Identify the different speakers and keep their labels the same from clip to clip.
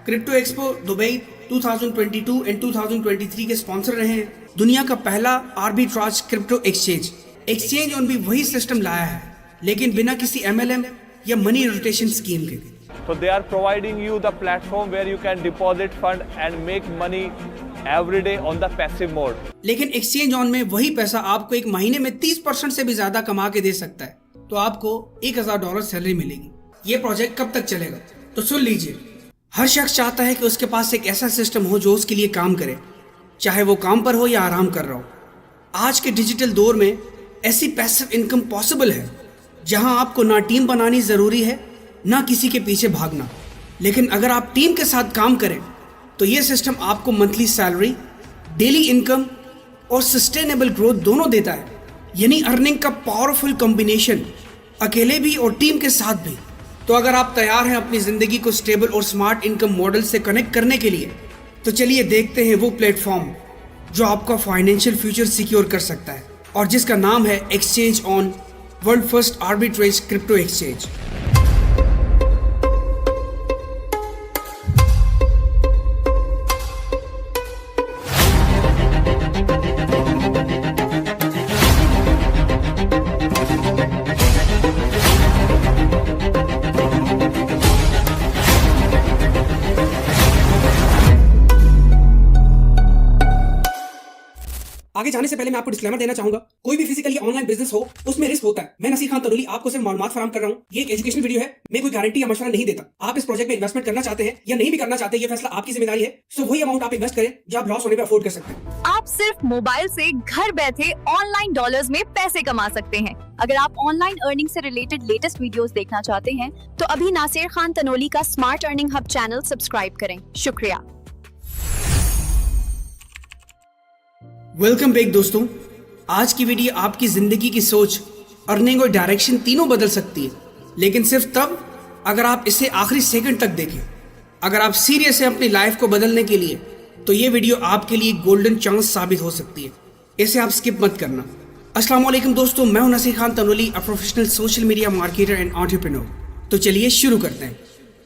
Speaker 1: Crypto expo Dubai 2022 and 2023 के sponsor रहे हैं। दुनिया का पहला आर्बिट्राज क्रिप्टो एक्सचेंज ऑन भी वही सिस्टम लाया है, लेकिन बिना किसी MLM या मनी रोटेशन स्कीम के।
Speaker 2: So they are providing you the platform where you can deposit fund and make money every day on the passive mode.
Speaker 1: लेकिन एक्सचेंज ऑन में वही पैसा आपको एक महीने में 30% से भी ज्यादा कमा के दे सकता है, तो आपको $1000 सैलरी मिलेगी। ये प्रोजेक्ट कब तक चलेगा? तो सुन लीजिए, हर शख्स चाहता है कि उसके पास एक ऐसा सिस्टम हो जो उसके लिए काम करे, चाहे वो काम पर हो या आराम कर रहा हो। आज के डिजिटल दौर में ऐसी पैसिव इनकम पॉसिबल है जहां आपको ना टीम बनानी जरूरी है ना किसी के पीछे भागना। लेकिन अगर आप टीम के साथ काम करें तो ये सिस्टम आपको मंथली सैलरी, डेली इनकम और सस्टेनेबल ग्रोथ दोनों देता है, यानी अर्निंग का पावरफुल कॉम्बिनेशन, अकेले भी और टीम के साथ भी। तो अगर आप तैयार हैं अपनी जिंदगी को स्टेबल और स्मार्ट इनकम मॉडल से कनेक्ट करने के लिए, तो चलिए देखते हैं वो प्लेटफॉर्म जो आपका फाइनेंशियल फ्यूचर सिक्योर कर सकता है और जिसका नाम है exchange on, world first arbitrage crypto exchange. आगे जाने से पहले मैं आपको डिस्क्लेमर देना चाहूंगा, कोई भी फिजिकल या ऑनलाइन बिजनेस हो उसमें रिस्क होता है। मैं नसीर खान तनोली आपको सिर्फ मालूमात फराहम कर रहा हूँ। ये एक एजुकेशनल वीडियो है, मैं कोई गारंटी या मशवरा नहीं देता। आप इस प्रोजेक्ट में इन्वेस्टमेंट करना चाहते हैं या नहीं भी करना चाहते, ये फैसला आपकी जिम्मेदारी है। सो वही अमाउंट आप इन्वेस्ट करें जो आप लॉस होने पर अफोर्ड कर सकते हैं।
Speaker 3: आप सिर्फ मोबाइल से घर बैठे ऑनलाइन डॉलर्स में पैसे कमा सकते हैं। अगर आप ऑनलाइन अर्निंग से रिलेटेड लेटेस्ट वीडियोस देखना चाहते हैं तो अभी नासिर खान तनोली का smart earning hub channel subscribe करें। शुक्रिया।
Speaker 1: वेलकम बैक दोस्तों। आज की वीडियो आपकी जिंदगी की सोच, अर्निंग और डायरेक्शन तीनों बदल सकती है, लेकिन सिर्फ तब अगर आप इसे आखिरी सेकंड तक देखें। अगर आप सीरियस हैं अपनी लाइफ को बदलने के लिए, तो ये वीडियो आपके लिए गोल्डन चांस साबित हो सकती है। इसे आप स्किप मत करना। अस्सलाम वालेकुम दोस्तों, मैं हूं Nasir Khan Tanoli, a professional social media marketer and entrepreneur. तो चलिए शुरू करते हैं।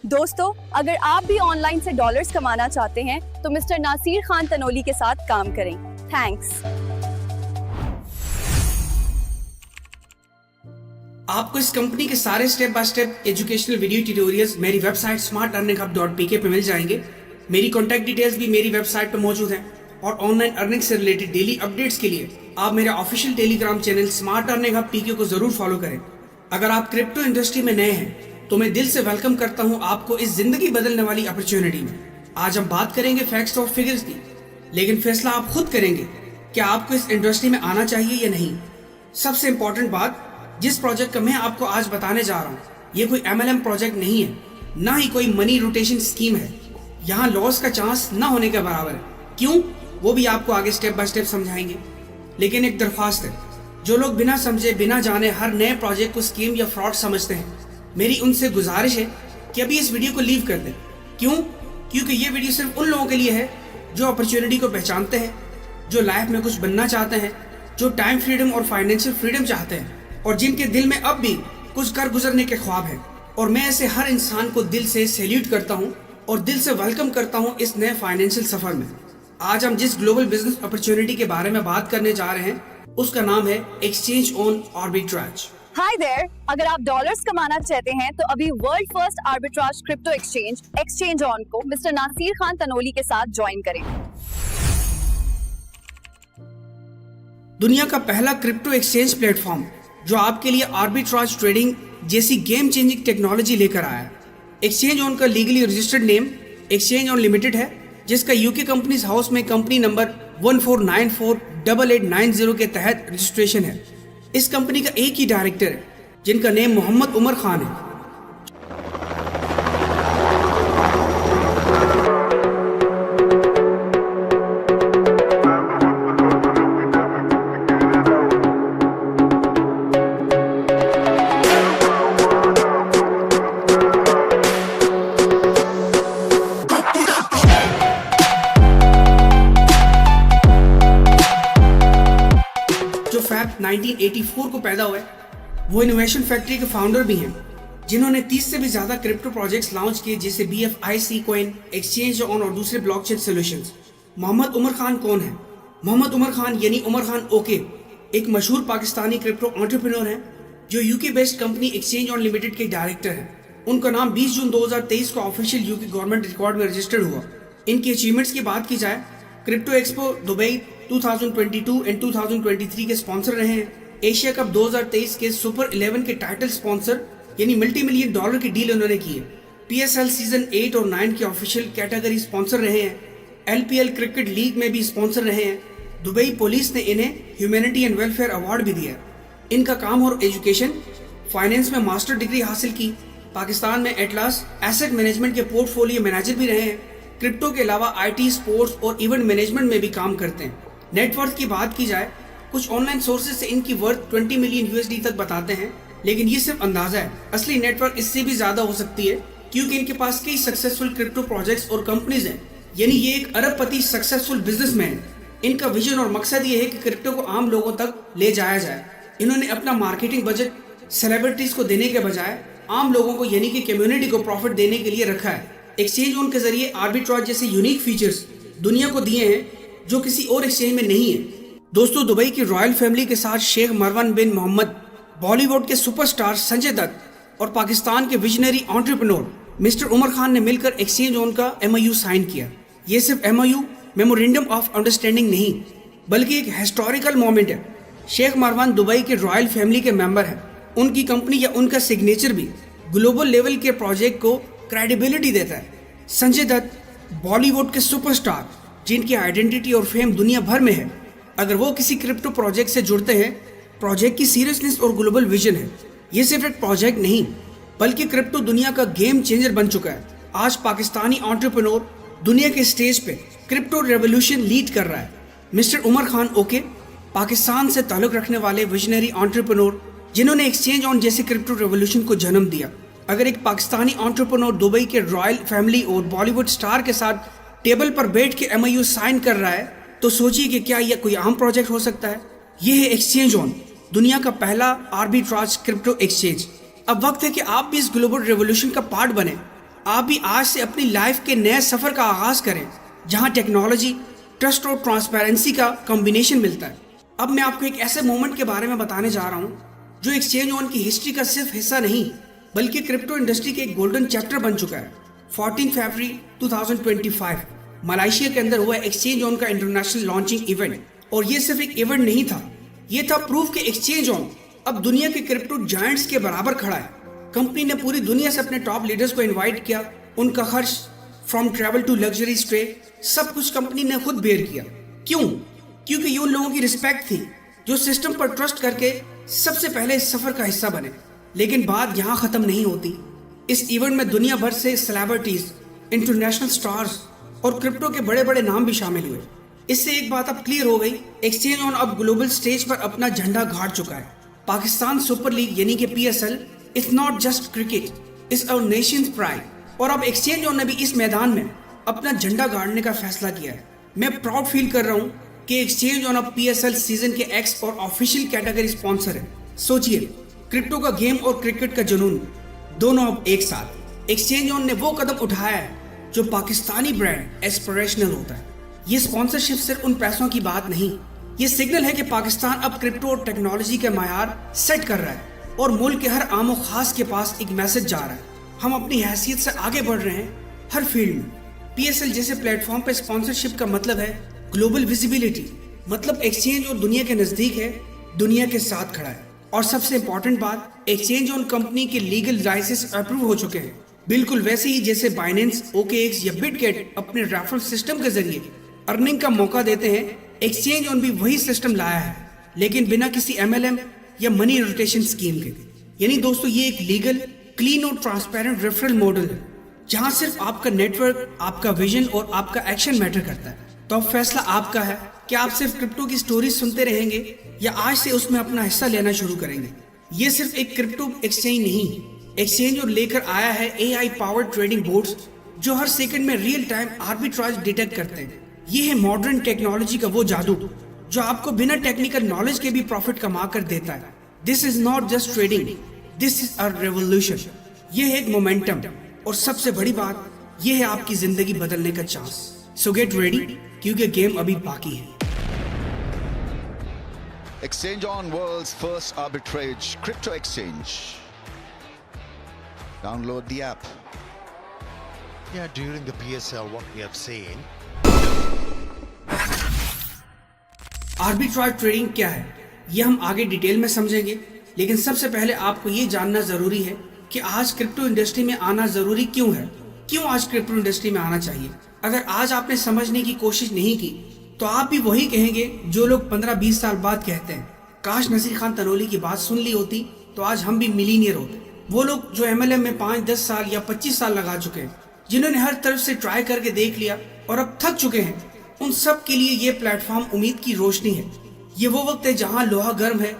Speaker 3: दोस्तों, अगर आप भी ऑनलाइन से डॉलर्स कमाना चाहते हैं तो मिस्टर नासिर खान तनोली के साथ काम करें। थैंक्स।
Speaker 1: आपको इस कंपनी के सारे step by step educational video tutorials मेरी वेबसाइट smartearninghub.pk पे मिल जाएंगे। मेरी कॉन्टैक्ट डिटेल्स भी मेरी वेबसाइट पर मौजूद हैं और ऑनलाइन अर्निंग से रिलेटेड डेली अपडेट्स के लिए आप मेरा official Telegram channel smart earning hub PK को जरूर फॉलो करें। अगर आप क्रिप्टो इंडस्ट्री में नए हैं तो मैं दिल से वेलकम करता हूं आपको इस जिंदगी बदलने वाली अपॉर्चुनिटी में। आज हम बात करेंगे फैक्ट्स और फिगर्स की, लेकिन फैसला आप खुद करेंगे कि आपको इस इंडस्ट्री में आना चाहिए या नहीं। सबसे इंपॉर्टेंट बात, जिस प्रोजेक्ट का मैं आपको आज बताने जा रहा हूँ, ये कोई MLM प्रोजेक्ट नहीं है, ना ही कोई मनी रोटेशन स्कीम है। यहाँ लॉस का चांस ना होने के बराबर है। क्यों, वो भी आपको आगे स्टेप बाय स्टेप समझाएंगे। लेकिन एक दरख्वास्त है, जो लोग बिना समझे बिना जाने हर नए प्रोजेक्ट को स्कीम या फ्रॉड समझते हैं, मेरी उनसे गुजारिश है कि अभी इस वीडियो को लीव कर दें। क्यों? क्योंकि ये वीडियो सिर्फ उन लोगों के लिए है जो अपॉर्चुनिटी को पहचानते हैं, जो लाइफ में कुछ बनना चाहते हैं, जो टाइम फ्रीडम और फाइनेंशियल फ्रीडम चाहते हैं और जिनके दिल में अब भी कुछ कर गुजरने के ख्वाब हैं। और मैं ऐसे हर इंसान को दिल से सैल्यूट करता हूं और दिल से वेलकम करता हूं इस नए फाइनेंशियल सफर में। आज हम जिस ग्लोबल बिजनेस अपॉर्चुनिटी के बारे में बात करने जा रहे हैं उसका नाम है exchange on arbitrage.
Speaker 3: Hi there, अगर आप डॉलर्स कमाना चाहते हैं तो अभी world first arbitrage crypto exchange on को मिस्टर नासिर खान तनोली के साथ ज्वाइन करें।
Speaker 1: दुनिया का पहला क्रिप्टो एक्सचेंज प्लेटफॉर्म जो आपके लिए आर्बिट्राज ट्रेडिंग जैसी गेम चेंजिंग टेक्नोलॉजी लेकर आया है। एक्सचेंज ऑन का legally registered name exchange on limited है, जिसका यूके कंपनीज हाउस में कंपनी नंबर 14948890 के तहत रजिस्ट्रेशन है। इस कंपनी का एक ही डायरेक्टर है जिनका नेम मोहम्मद उमर खान है। जो फैब 1984 को पैदा हुए, वो इनोवेशन फैक्ट्री के फाउंडर भी हैं। जिन्होंने 30 से भी ज्यादा क्रिप्टो प्रोजेक्ट्स लॉन्च किए, जैसे BFIC कॉइन, एक्सचेंज ऑन और दूसरे ब्लॉकचेन सॉल्यूशंस। मोहम्मद उमर खान कौन है? मोहम्मद उमर खान यानी उमर खान ओके एक मशहूर पाकिस्तानी क्रिप्टो एंटरप्रेन्योर हैं जो UK based company exchange on limited के डायरेक्टर हैं। उनका नाम 20 जून 2023 को ऑफिशियल यूके गवर्नमेंट रिकॉर्ड में रजिस्टर्ड हुआ। इनकी अचीवमेंट्स की बात की जाए, क्रिप्टो एक्सपो दुबई 2022 एंड 2023 के स्पॉन्सर रहे हैं। एशिया कप 2023 के सुपर 11 के टाइटल स्पॉन्सर यानी $multi million की डील उन्होंने की है। PSL सीजन 8 और 9 के ऑफिशियल कैटेगरी स्पॉन्सर रहे हैं। LPL क्रिकेट लीग में भी स्पॉन्सर रहे हैं। दुबई पुलिस ने इन्हें ह्यूमैनिटी एंड वेलफेयर अवार्ड भी दिया है। इनका काम और एजुकेशन, फाइनेंस में मास्टर डिग्री हासिल की, पाकिस्तान में एटलास एसेट मैनेजमेंट के पोर्टफोलियो मैनेजर भी रहे हैं। क्रिप्टो के अलावा IT, स्पोर्ट्स और इवेंट मैनेजमेंट में भी काम करते हैं। नेटवर्थ की बात की जाए, कुछ ऑनलाइन सोर्सेज से इनकी वर्थ $20 मिलियन USD तक बताते हैं, लेकिन ये सिर्फ अंदाजा है। असली नेटवर्क इससे भी ज्यादा हो सकती है, क्योंकि इनके पास कई सक्सेसफुल क्रिप्टो प्रोजेक्ट्स और कंपनीज हैं, यानी ये एक अरबपति सक्सेसफुल बिजनेसमैन है। इनका विजन और मकसद ये है कि क्रिप्टो को आम लोगों तक ले जाया जाए। इन्होंने अपना मार्केटिंग बजट सेलिब्रिटीज को देने के बजाय आम लोगों को यानी कि कम्युनिटी को प्रॉफिट देने के लिए रखा है। एक्सचेंज ऑन के जरिए आर्बिट्राज जैसे यूनिक फीचर्स दुनिया को दिए हैं जो किसी और एक्सचेंज में नहीं है। दोस्तों, दुबई की रॉयल फैमिली के साथ शेख मरवन बिन मोहम्मद, बॉलीवुड के सुपरस्टार संजय दत्त और पाकिस्तान के visionary entrepreneur mister Umar Khan ने मिलकर एक्सचेंज ऑन का MOU साइन किया। ये सिर्फ MOU मेमोरेंडम ऑफ अंडरस्टैंडिंग नहीं, बल्कि एक हिस्टोरिकल मोमेंट है। शेख मरवान दुबई के रॉयल फैमिली के मेंबर हैं। उनकी कंपनी या उनका सिग्नेचर भी ग्लोबल लेवल के प्रोजेक्ट को क्रेडिबिलिटी देता है। संजय दत्त बॉलीवुड के सुपरस्टार जिनकी आइडेंटिटी और फेम दुनिया भर में है, अगर वो किसी क्रिप्टो प्रोजेक्ट से जुड़ते हैं, प्रोजेक्ट की सीरियसनेस और ग्लोबल विजन है। ये सिर्फ एक प्रोजेक्ट नहीं, बल्कि क्रिप्टो दुनिया का गेम चेंजर बन चुका है। आज पाकिस्तानी एंटरप्रेन्योर दुनिया के स्टेज पे क्रिप्टो रेवोल्यूशन लीड कर रहा है। मिस्टर उमर खान ओके पाकिस्तान से ताल्लुक रखने वाले विजनरी एंटरप्रेन्योर जिन्होंने एक्सचेंज ऑन जैसे क्रिप्टो रेवोल्यूशन को जन्म दिया। अगर एक पाकिस्तानी एंटरप्रेन्योर दुबई के रॉयल फैमिली और बॉलीवुड स्टार के साथ टेबल पर बैठ के MOU साइन कर रहा है, तो सोचिए कि क्या यह कोई आम प्रोजेक्ट हो सकता है। यह है एक्सचेंज ऑन, दुनिया का पहला आर्बिट्राज क्रिप्टो एक्सचेंज। अब वक्त है कि आप भी इस ग्लोबल रेवोल्यूशन का पार्ट बने। आप भी आज से अपनी लाइफ के नए सफर का आगाज करें, जहां टेक्नोलॉजी, ट्रस्ट और ट्रांसपेरेंसी का कॉम्बिनेशन मिलता है। अब मैं आपको एक ऐसे मोमेंट के बारे में बताने जा रहा हूं जो एक्सचेंज ऑन की हिस्ट्री का सिर्फ हिस्सा नहीं, बल्कि क्रिप्टो इंडस्ट्री के एक गोल्डन चैप्टर बन चुका है। 14 फरवरी 2025 मलेशिया के अंदर हुआ एक्सचेंज ऑन का इंटरनेशनल लॉन्चिंग इवेंट। और ये सिर्फ एक इवेंट नहीं था, ये था प्रूफ कि एक्सचेंज ऑन अब दुनिया के क्रिप्टो जायंट्स के बराबर खड़ा है। कंपनी ने पूरी दुनिया से अपने टॉप लीडर्स को इनवाइट किया। उनका खर्च from travel to luxury stay सब कुछ कंपनी ने खुद बेयर किया। क्यों? क्योंकि ये उन लोगों की रिस्पेक्ट थी जो सिस्टम पर ट्रस्ट करके सबसे पहले इस सफर का हिस्सा बने। लेकिन बात यहाँ खत्म नहीं होती। इस इवेंट में दुनिया भर से सेलिब्रिटीज, इंटरनेशनल स्टार्स और क्रिप्टो के बड़े बड़े नाम भी शामिल हुए। इससे एक बात अब क्लियर हो गई, एक्सचेंज ऑन अब ग्लोबल स्टेज पर अपना झंडा गाड़ चुका है। पाकिस्तान सुपर लीग यानी कि PSL it's not just cricket, it's our nation's pride. और अब एक्सचेंज ऑन ने भी इस मैदान में अपना झंडा गाड़ने का फैसला किया है। मैं प्राउड फील कर रहा हूँ कि एक्सचेंज ऑन अब PSL सीजन के X और ऑफिशियल कैटेगरी स्पॉन्सर है। सोचिए, क्रिप्टो का गेम और क्रिकेट का जुनून दोनों अब एक साथ। एक्सचेंज ऑन ने वो कदम उठाया है जो पाकिस्तानी ब्रांड एस्पिरेशनल होता है। ये स्पॉन्सरशिप सिर्फ उन पैसों की बात नहीं, ये सिग्नल है कि पाकिस्तान अब क्रिप्टो और टेक्नोलॉजी के मायार सेट कर रहा है और मुल्क के हर आमो खास के पास एक मैसेज जा रहा है। हम अपनी हैसियत से आगे बढ़ रहे हैं हर फील्ड में। PSL जैसे प्लेटफॉर्म पे स्पॉन्सरशिप का मतलब है ग्लोबल विजिबिलिटी, मतलब एक्सचेंज और दुनिया के नजदीक है, दुनिया के साथ खड़ा है। और सबसे इंपॉर्टेंट बात, एक्सचेंज ऑन कंपनी के लीगल लाइसेंस अप्रूव हो चुके हैं, बिल्कुल वैसे ही जैसे बाइनेंस, OKX या बिटगेट अपने रेफरल सिस्टम के जरिए अर्निंग का मौका देते हैं। एक्सचेंज ऑन भी वही सिस्टम लाया है, लेकिन बिना किसी MLM या मनी रोटेशन स्कीम के। यानी दोस्तों, ये एक लीगल, क्लीन और ट्रांसपेरेंट रेफरल मॉडल है, जहां सिर्फ आपका नेटवर्क, आपका विजन और आपका एक्शन मैटर करता है। तो अब फैसला आपका है कि आप सिर्फ क्रिप्टो की स्टोरी सुनते रहेंगे या आज से उसमें अपना हिस्सा लेना शुरू करेंगे। ये सिर्फ एक क्रिप्टो एक्सचेंज नहीं, एक्सचेंज और लेकर आया है AI पावर्ड ट्रेडिंग बोर्ड्स जो हर सेकंड में रियल टाइम आर्बिट्राज डिटेक्ट करते हैं। ये है मॉडर्न टेक्नोलॉजी का वो जादू जो आपको बिना टेक्निकल नॉलेज के भी प्रॉफिट कमा कर देता है। This is not just trading, this is a revolution. ये है एक मोमेंटम, और सबसे बड़ी बात ये है आपकी जिंदगी बदलने का चांस। सो गेट रेडी, क्योंकि गेम अभी बाकी है।
Speaker 4: Exchange on world's first arbitrage crypto exchange. Download the app.
Speaker 5: Yeah, during the PSL, what we have seen.
Speaker 1: Arbitrage trading क्या है, ये हम आगे डिटेल में समझेंगे, लेकिन सबसे पहले आपको ये जानना जरूरी है कि आज क्रिप्टो इंडस्ट्री में आना जरूरी क्यों है, क्यों आज क्रिप्टो इंडस्ट्री में आना चाहिए। अगर आज आपने समझने की कोशिश नहीं की तो आप भी वही कहेंगे जो लोग 15-20 साल बाद कहते हैं, काश नसीर खान तनोली की बात सुन ली होती तो आज हम भी मिलीनियर होते। वो लोग जो MLM में 5-10 साल या 25 साल लगा चुके हैं, जिन्होंने हर तरफ से ट्राई करके देख लिया और अब थक चुके हैं, उन सब के लिए ये प्लेटफॉर्म उम्मीद की रोशनी है। ये वो वक्त है जहाँ लोहा गर्म है,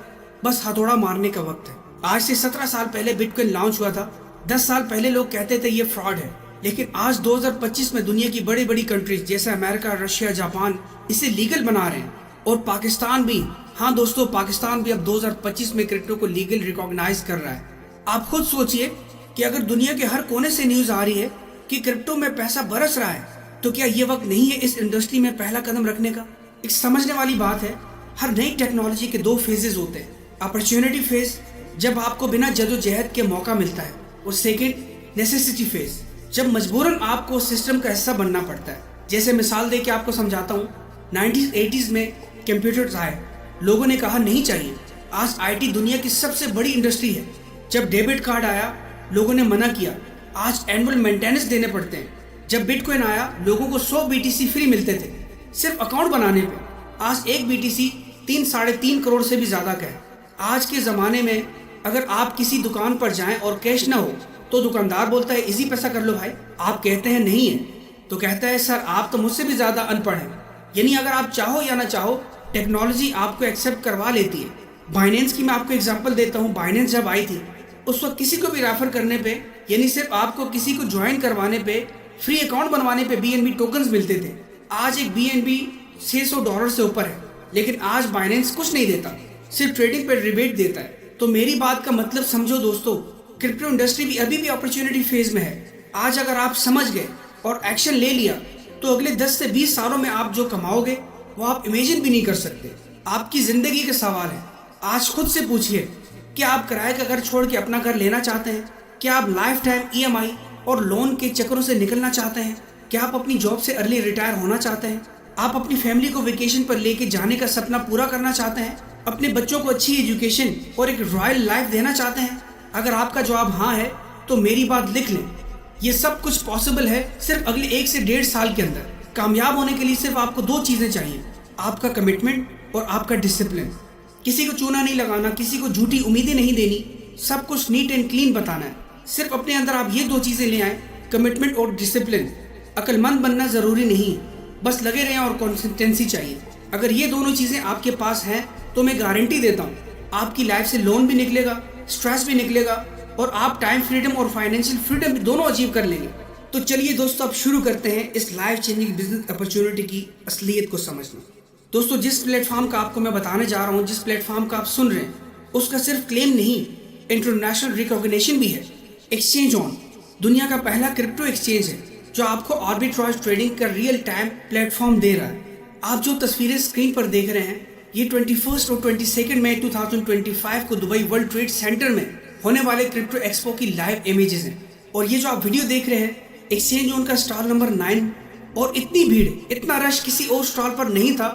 Speaker 1: बस हथौड़ा मारने का वक्त है। आज से 17 साल पहले बिटकॉइन लॉन्च हुआ था। 10 साल पहले लोग कहते थे ये फ्रॉड है, लेकिन आज 2025 में दुनिया की बड़ी बड़ी कंट्रीज जैसे अमेरिका, रशिया, जापान इसे लीगल बना रहे हैं, और पाकिस्तान भी, हाँ दोस्तों, पाकिस्तान भी अब 2025 में क्रिप्टो को लीगल रिकॉग्नाइज कर रहा है। आप खुद सोचिए कि अगर दुनिया के हर कोने से न्यूज आ रही है कि क्रिप्टो में पैसा बरस रहा है, तो क्या ये वक्त नहीं है इस इंडस्ट्री में पहला कदम रखने का। एक समझने वाली बात है, हर नई टेक्नोलॉजी के 2 फेजेस होते हैं। अपॉर्चुनिटी फेज, जब आपको बिना जद्दोजहद के मौका मिलता है, और सेकंड नेसेसिटी फेज, जब मजबूरन आपको सिस्टम का हिस्सा बनना पड़ता है। जैसे मिसाल दे के आपको समझाता हूँ, 90s में कंप्यूटर्स आए, लोगों ने कहा नहीं चाहिए। आज IT दुनिया की सबसे बड़ी इंडस्ट्री है। जब डेबिट कार्ड आया, लोगों ने मना किया, आज एनुअल मेंटेनेंस देने पड़ते हैं। जब बिटकॉइन आया, लोगों को 100 BTC फ्री मिलते थे सिर्फ अकाउंट बनाने पे। आज एक BTC 3-3.5 करोड़ से भी ज्यादा का है। आज के जमाने में अगर आप किसी दुकान पर जाएं और कैश ना हो तो दुकानदार बोलता है इजी पैसा कर लो भाई। आप कहते हैं नहीं है, तो कहता है सर आप तो मुझसे भी ज्यादा अनपढ़ हैं। यानी अगर आप चाहो या ना चाहो, टेक्नोलॉजी आपको एक्सेप्ट करवा लेती है। बाइनेंस की मैं आपको एग्जांपल देता हूँ। बाइनेंस जब आई थी, उस वक्त किसी को भी रेफर करने पे, यानी सिर्फ आपको किसी को ज्वाइन करवाने पे, फ्री अकाउंट बनवाने पे BNB टोकन्स मिलते थे। आज एक BNB $600 से ऊपर है, लेकिन आज बाइनेंस कुछ नहीं देता, सिर्फ ट्रेडिंग पे रिबेट देता है। तो मेरी बात का मतलब समझो दोस्तों, क्रिप्टो इंडस्ट्री भी अभी भी अपॉर्चुनिटी फेज में है। आज अगर आप समझ गए और एक्शन ले लिया तो अगले 10 से 20 सालों में आप जो कमाओगे वो आप इमेजिन भी नहीं कर सकते। आपकी जिंदगी का सवाल है। आज खुद से पूछिए, क्या आप किराए का घर छोड़ के अपना घर लेना चाहते हैं? क्या आप लाइफ टाइम EMI और लोन के चक्करों से निकलना चाहते हैं? क्या आप अपनी जॉब से अर्ली रिटायर होना चाहते हैं? आप अपनी फैमिली को वेकेशन पर लेके जाने का सपना पूरा करना चाहते हैं? अपने बच्चों को अच्छी एजुकेशन और एक रॉयल लाइफ देना चाहते हैं? अगर आपका जवाब हाँ है तो मेरी बात लिख लें। ये सब कुछ पॉसिबल है सिर्फ अगले 1 से 1.5 साल के अंदर। कामयाब होने के लिए सिर्फ आपको 2 चीजें चाहिए, आपका कमिटमेंट और आपका डिसिप्लिन। किसी को चूना नहीं लगाना, किसी को झूठी उम्मीदें नहीं देनी, सब कुछ नीट एंड क्लीन बताना है। सिर्फ अपने अंदर आप ये 2 चीजें ले आए, कमिटमेंट और डिसिप्लिन। अक्लमंद बनना जरूरी नहीं, बस लगे रहें और कंसिस्टेंसी चाहिए। अगर ये दोनों चीजें आपके पास हैं तो मैं गारंटी देता हूँ आपकी लाइफ से लोन भी निकलेगा, स्ट्रेस भी निकलेगा, और आप टाइम फ्रीडम और फाइनेंशियल फ्रीडम भी दोनों अचीव कर लेंगे। तो चलिए दोस्तों, अब शुरू करते हैं इस लाइफ चेंजिंग बिजनेस अपॉर्चुनिटी की असलियत को समझना। दोस्तों, जिस प्लेटफॉर्म का आपको मैं बताने जा रहा हूँ, जिस प्लेटफॉर्म का आप सुन रहे हैं, उसका सिर्फ क्लेम नहीं, इंटरनेशनल रिकॉग्निशन भी है। एक्सचेंज ऑन दुनिया का पहला क्रिप्टो एक्सचेंज है जो आपको आर्बिट्राज ट्रेडिंग का रियल टाइम प्लेटफॉर्म दे रहा है। आप जो तस्वीरें स्क्रीन पर देख रहे हैं, ये 21 और 22 मई 2025 को दुबई वर्ल्ड ट्रेड सेंटर में होने वाले क्रिप्टो एक्सपो की लाइव इमेजेस हैं। और ये जो आप वीडियो देख रहे हैं, एक्सचेंज ऑन का स्टॉल नंबर 9, और इतनी भीड़, इतना रश किसी और स्टॉल पर नहीं था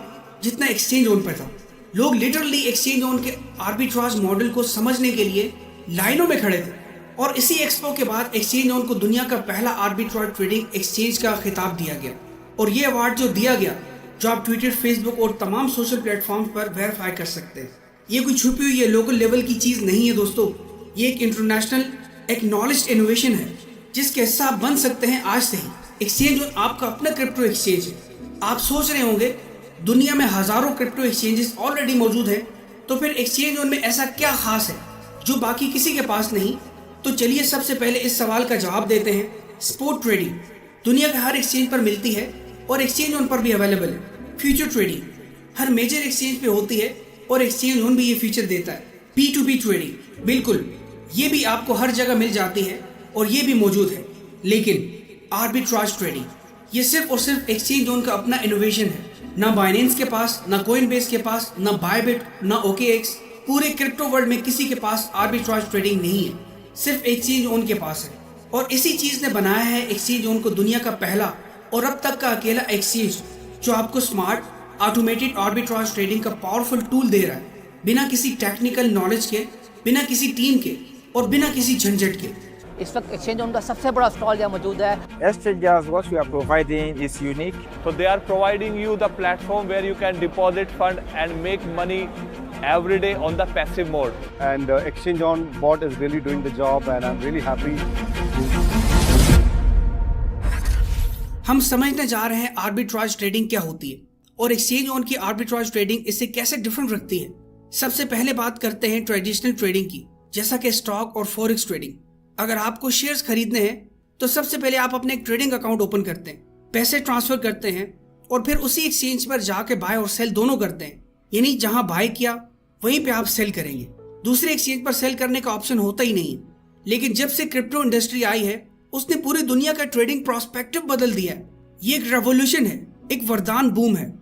Speaker 1: जितना एक्सचेंज ऑन पर था। लोग लिटरली एक्सचेंज ऑन के आर्बिट्राज मॉडल को समझने के लिए लाइनों में खड़े थे। और इसी एक्सपो के बाद एक्सचेंज ऑन को दुनिया का पहला आर्बिट्राज ट्रेडिंग एक्सचेंज का खिताब दिया गया। और ये अवार्ड जो दिया गया, जो आप ट्विटर, फेसबुक और तमाम सोशल प्लेटफॉर्म पर वेरीफाई कर सकते हैं। ये कोई छुपी हुई या लोकल लेवल की चीज नहीं है दोस्तों, ये एक इंटरनेशनल एक्नॉलेज्ड इनोवेशन है जिसके हिस्सा आप बन सकते हैं आज से ही। एक्सचेंज ऑन आपका अपना क्रिप्टो एक्सचेंज है। आप सोच रहे होंगे दुनिया में हजारों क्रिप्टो एक्सचेंजेस ऑलरेडी मौजूद हैं, तो फिर एक्सचेंज ऑन में ऐसा क्या खास है जो बाकी किसी के पास नहीं? तो चलिए सबसे पहले इस सवाल का जवाब देते हैं। स्पॉट ट्रेडिंग दुनिया के हर एक्सचेंज पर मिलती है और एक्सचेंज ऑन पर भी अवेलेबल है। फ्यूचर ट्रेडिंग हर मेजर एक्सचेंज पे होती है और एक्सचेंज ऑन भी ये फीचर देता है। P2P ट्रेडिंग बिल्कुल, ये भी आपको हर जगह मिल जाती है और ये भी मौजूद है। लेकिन आर्बिट्राज ट्रेडिंग ये सिर्फ और सिर्फ एक्सचेंज जोन का अपना इनोवेशन है। ना बाइनेंस के पास, ना कोइनबेस के पास, ना बायबिट, ना OKX, पूरे क्रिप्टो वर्ल्ड में किसी के पास आर्बिट्राज ट्रेडिंग नहीं है, सिर्फ एक्सचेंज जोन के पास है। और इसी चीज ने बनाया है एक्सचेंज जोन को दुनिया का पहला और अब तक का अकेला एक्सचेंज जो आपको स्मार्ट ऑटोमेटेड आर्बिट्राज ट्रेडिंग का पावरफुल टूल दे रहा है, बिना किसी टेक्निकल नॉलेज के, बिना किसी टीम के और बिना किसी झंझट के।
Speaker 6: इस वक्त एक्सचेंज उनका सबसे बड़ा स्टॉल यहाँ मौजूद है।
Speaker 7: Exchanges, what we are providing is unique.
Speaker 2: So they are providing you the platform where you can deposit fund and make money every day on the passive mode.
Speaker 8: And Exchange on bot is really doing the job and I'm really happy.
Speaker 1: हम समझने जा रहे हैं arbitrage trading क्या होती है और exchange on की आर्बिट्राज ट्रेडिंग इससे कैसे डिफरेंट रखती है। सबसे पहले बात करते हैं ट्रेडिशनल ट्रेडिंग की, जैसा कि स्टॉक और फॉरेक्स ट्रेडिंग। अगर आपको शेयर्स खरीदने हैं तो सबसे पहले आप अपने एक ट्रेडिंग अकाउंट ओपन करते हैं, पैसे ट्रांसफर करते हैं और फिर उसी एक्सचेंज पर जाके बाय और सेल दोनों करते हैं। यानी जहां बाय किया वहीं पे आप सेल करेंगे, दूसरे एक्सचेंज पर सेल करने का ऑप्शन होता ही नहीं है। लेकिन जब से क्रिप्टो इंडस्ट्री आई है उसने पूरी दुनिया का ट्रेडिंग प्रोस्पेक्टिव बदल दिया है। ये एक रेवोल्यूशन है, एक वरदान बूम है।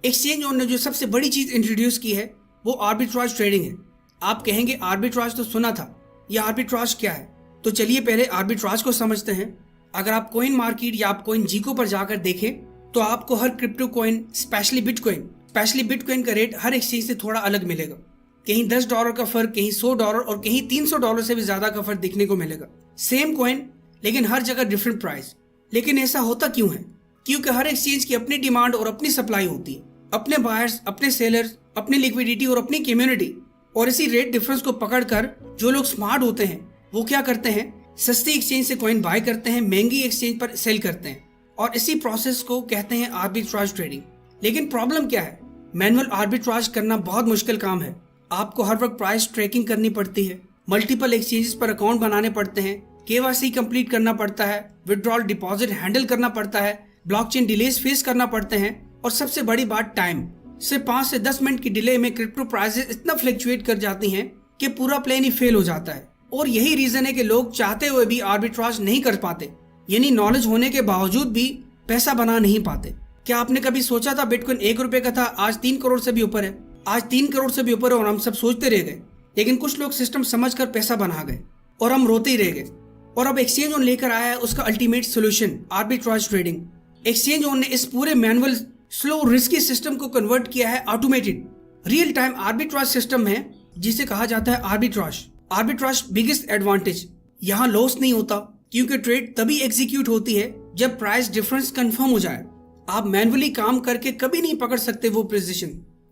Speaker 1: एक्सचेंज ऑन ने जो सबसे बड़ी चीज इंट्रोड्यूस की है वो आर्बिट्राज ट्रेडिंग है। आप कहेंगे आर्बिट्राज तो सुना था, ये आर्बिट्राज क्या है? तो चलिए पहले आर्बिट्राज को समझते हैं। अगर आप कॉइन मार्केट या आप कॉइन जीको पर जाकर देखें तो आपको हर क्रिप्टो कॉइन स्पेशली बिटकॉइन का रेट हर एक्सचेंज से थोड़ा अलग मिलेगा। कहीं $10 का फर्क, कहीं $100 और कहीं $300 से भी ज्यादा का फर्क देखने को मिलेगा। सेम कॉइन लेकिन हर जगह डिफरेंट प्राइस। लेकिन ऐसा होता क्यों है? क्योंकि हर एक्सचेंज की अपनी डिमांड और अपनी सप्लाई होती है, अपने बायर्स, अपने सेलर्स, अपनी लिक्विडिटी और अपनी कम्युनिटी। और इसी रेट डिफरेंस को पकड़कर जो लोग स्मार्ट होते हैं वो क्या करते हैं, सस्ती एक्सचेंज से कॉइन बाय करते हैं, महंगी एक्सचेंज पर सेल करते हैं और इसी प्रोसेस को कहते हैं आर्बिट्राज ट्रेडिंग। लेकिन प्रॉब्लम क्या है? मैनुअल आर्बिट्राज करना बहुत मुश्किल काम है। आपको हर वक्त प्राइस ट्रैकिंग करनी पड़ती है, मल्टीपल एक्सचेंजेस पर अकाउंट बनाने पड़ते हैं, KYC कंप्लीट करना पड़ता है, विड्रॉल डिपॉजिट हैंडल करना पड़ता है, ब्लॉकचेन डिलेज फेस करना पड़ते हैं और सबसे बड़ी बात टाइम। सिर्फ 5 से 10 मिनट की डिले में क्रिप्टो प्राइसेस इतना फ्लक्चुएट कर जाती हैं कि पूरा प्लान ही फेल हो जाता है। और यही रीजन है कि लोग चाहते हुए भी आर्बिट्राज नहीं कर पाते, यानी नॉलेज होने के बावजूद भी पैसा बना नहीं पाते। क्या आपने कभी सोचा था बिटकॉइन ₹1 का था, आज 3 करोड़ से भी ऊपर है, आज 3 करोड़ से भी ऊपर है और हम सब सोचते रह गए। लेकिन कुछ लोग सिस्टम समझकर पैसा बना गए और हम रोते ही रह गए। और अब एक्सचेंज ऑन लेकर आया है उसका ultimate solution, arbitrage trading. Exchange on ने इस पूरे मैनुअल स्लो रिस्की सिस्टम को कन्वर्ट किया है automated real time arbitrage system है, जिसे कहा जाता है आर्बिट्राज। आर्बिट्राज बिगेस्ट एडवांटेज, यहाँ लॉस नहीं होता क्योंकि ट्रेड तभी एग्जीक्यूट होती है जब प्राइस डिफरेंस कंफर्म हो जाए। आप मैनुअली काम करके कभी नहीं पकड़ सकते वो प्रिसिशन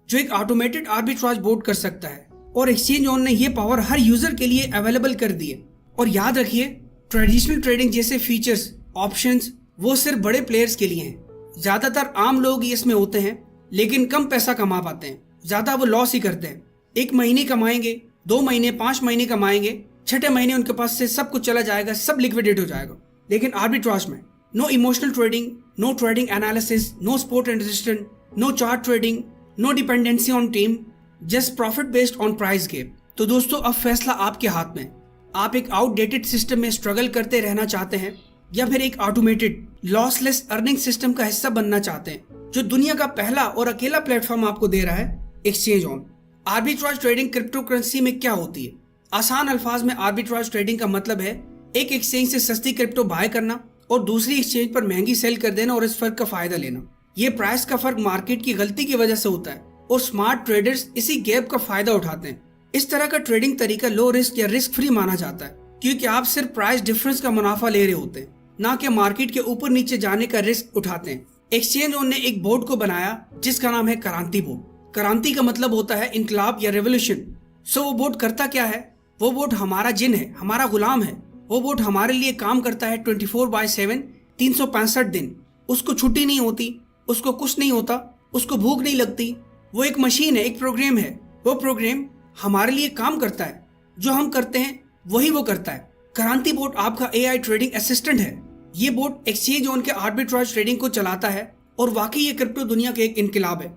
Speaker 1: जो एक ऑटोमेटेड आर्बिट्राज बोर्ड कर सकता है। और एक्सचेंज ऑन ने ये पावर हर यूजर के लिए अवेलेबल कर दी है। और याद रखिए, ट्रेडिशनल ट्रेडिंग जैसे फीचर्स, ऑप्शंस वो सिर्फ बड़े प्लेयर्स के लिए हैं। ज्यादातर आम लोग ही इसमें होते हैं लेकिन कम पैसा कमा पाते हैं, ज्यादा वो लॉस ही करते हैं। 1 महीने कमाएंगे, 2 महीने, 5 महीने कमाएंगे, 6ठे महीने उनके पास से सब कुछ चला जाएगा, सब लिक्विडेट हो जाएगा। लेकिन आर्बिट्राज में no emotional trading, no trading analysis, no support and resistance, no chart trading, no dependency on team, just profit based on price game. तो दोस्तों अब फैसला आपके हाथ में। आप एक आउटडेटेड सिस्टम में स्ट्रगल करते रहना चाहते हैं या फिर एक ऑटोमेटेड लॉसलेस अर्निंग सिस्टम का हिस्सा बनना चाहते हैं जो दुनिया का पहला और अकेला प्लेटफॉर्म आपको दे रहा है, exchange on. Arbitrage trading crypto currency में क्या होती है? आसान अल्फाज में आर्बिट्राज ट्रेडिंग का मतलब है एक एक्सचेंज से सस्ती क्रिप्टो बाय करना और दूसरी एक्सचेंज पर महंगी सेल कर देना और इस फर्क का फायदा लेना। ये प्राइस का फर्क मार्केट की गलती की वजह से होता है और स्मार्ट ट्रेडर्स इसी गैप का फायदा उठाते हैं। इस तरह का ट्रेडिंग तरीका लो रिस्क या रिस्क फ्री माना जाता है क्योंकि आप सिर्फ प्राइस डिफरेंस का मुनाफा ले रहे होते हैं, ना कि मार्केट के ऊपर नीचे जाने का रिस्क उठाते हैं। एक्सचेंज ऑन ने एक बोर्ड को बनाया जिसका नाम है क्रांति बोर्ड। क्रांति का मतलब होता है इनकलाब या रेवोल्यूशन। सो वो बोर्ड करता क्या है? वो बोर्ड हमारा जिन है, हमारा गुलाम है। वो बोर्ड हमारे लिए काम करता है 24/7, 365 दिन। उसको छुट्टी नहीं होती, उसको कुछ नहीं होता, उसको भूख नहीं लगती। वो एक मशीन है, एक प्रोग्राम है। वो प्रोग्राम हमारे लिए काम करता है, जो हम करते हैं वही वो करता है। क्रांति बोर्ड आपका AI ट्रेडिंग असिस्टेंट है। ये बोर्ड एक्सचेंज ऑन के आर्बिट्राज ट्रेडिंग को चलाता है और वाकई ये क्रिप्टो दुनिया का एक इनकलाब है।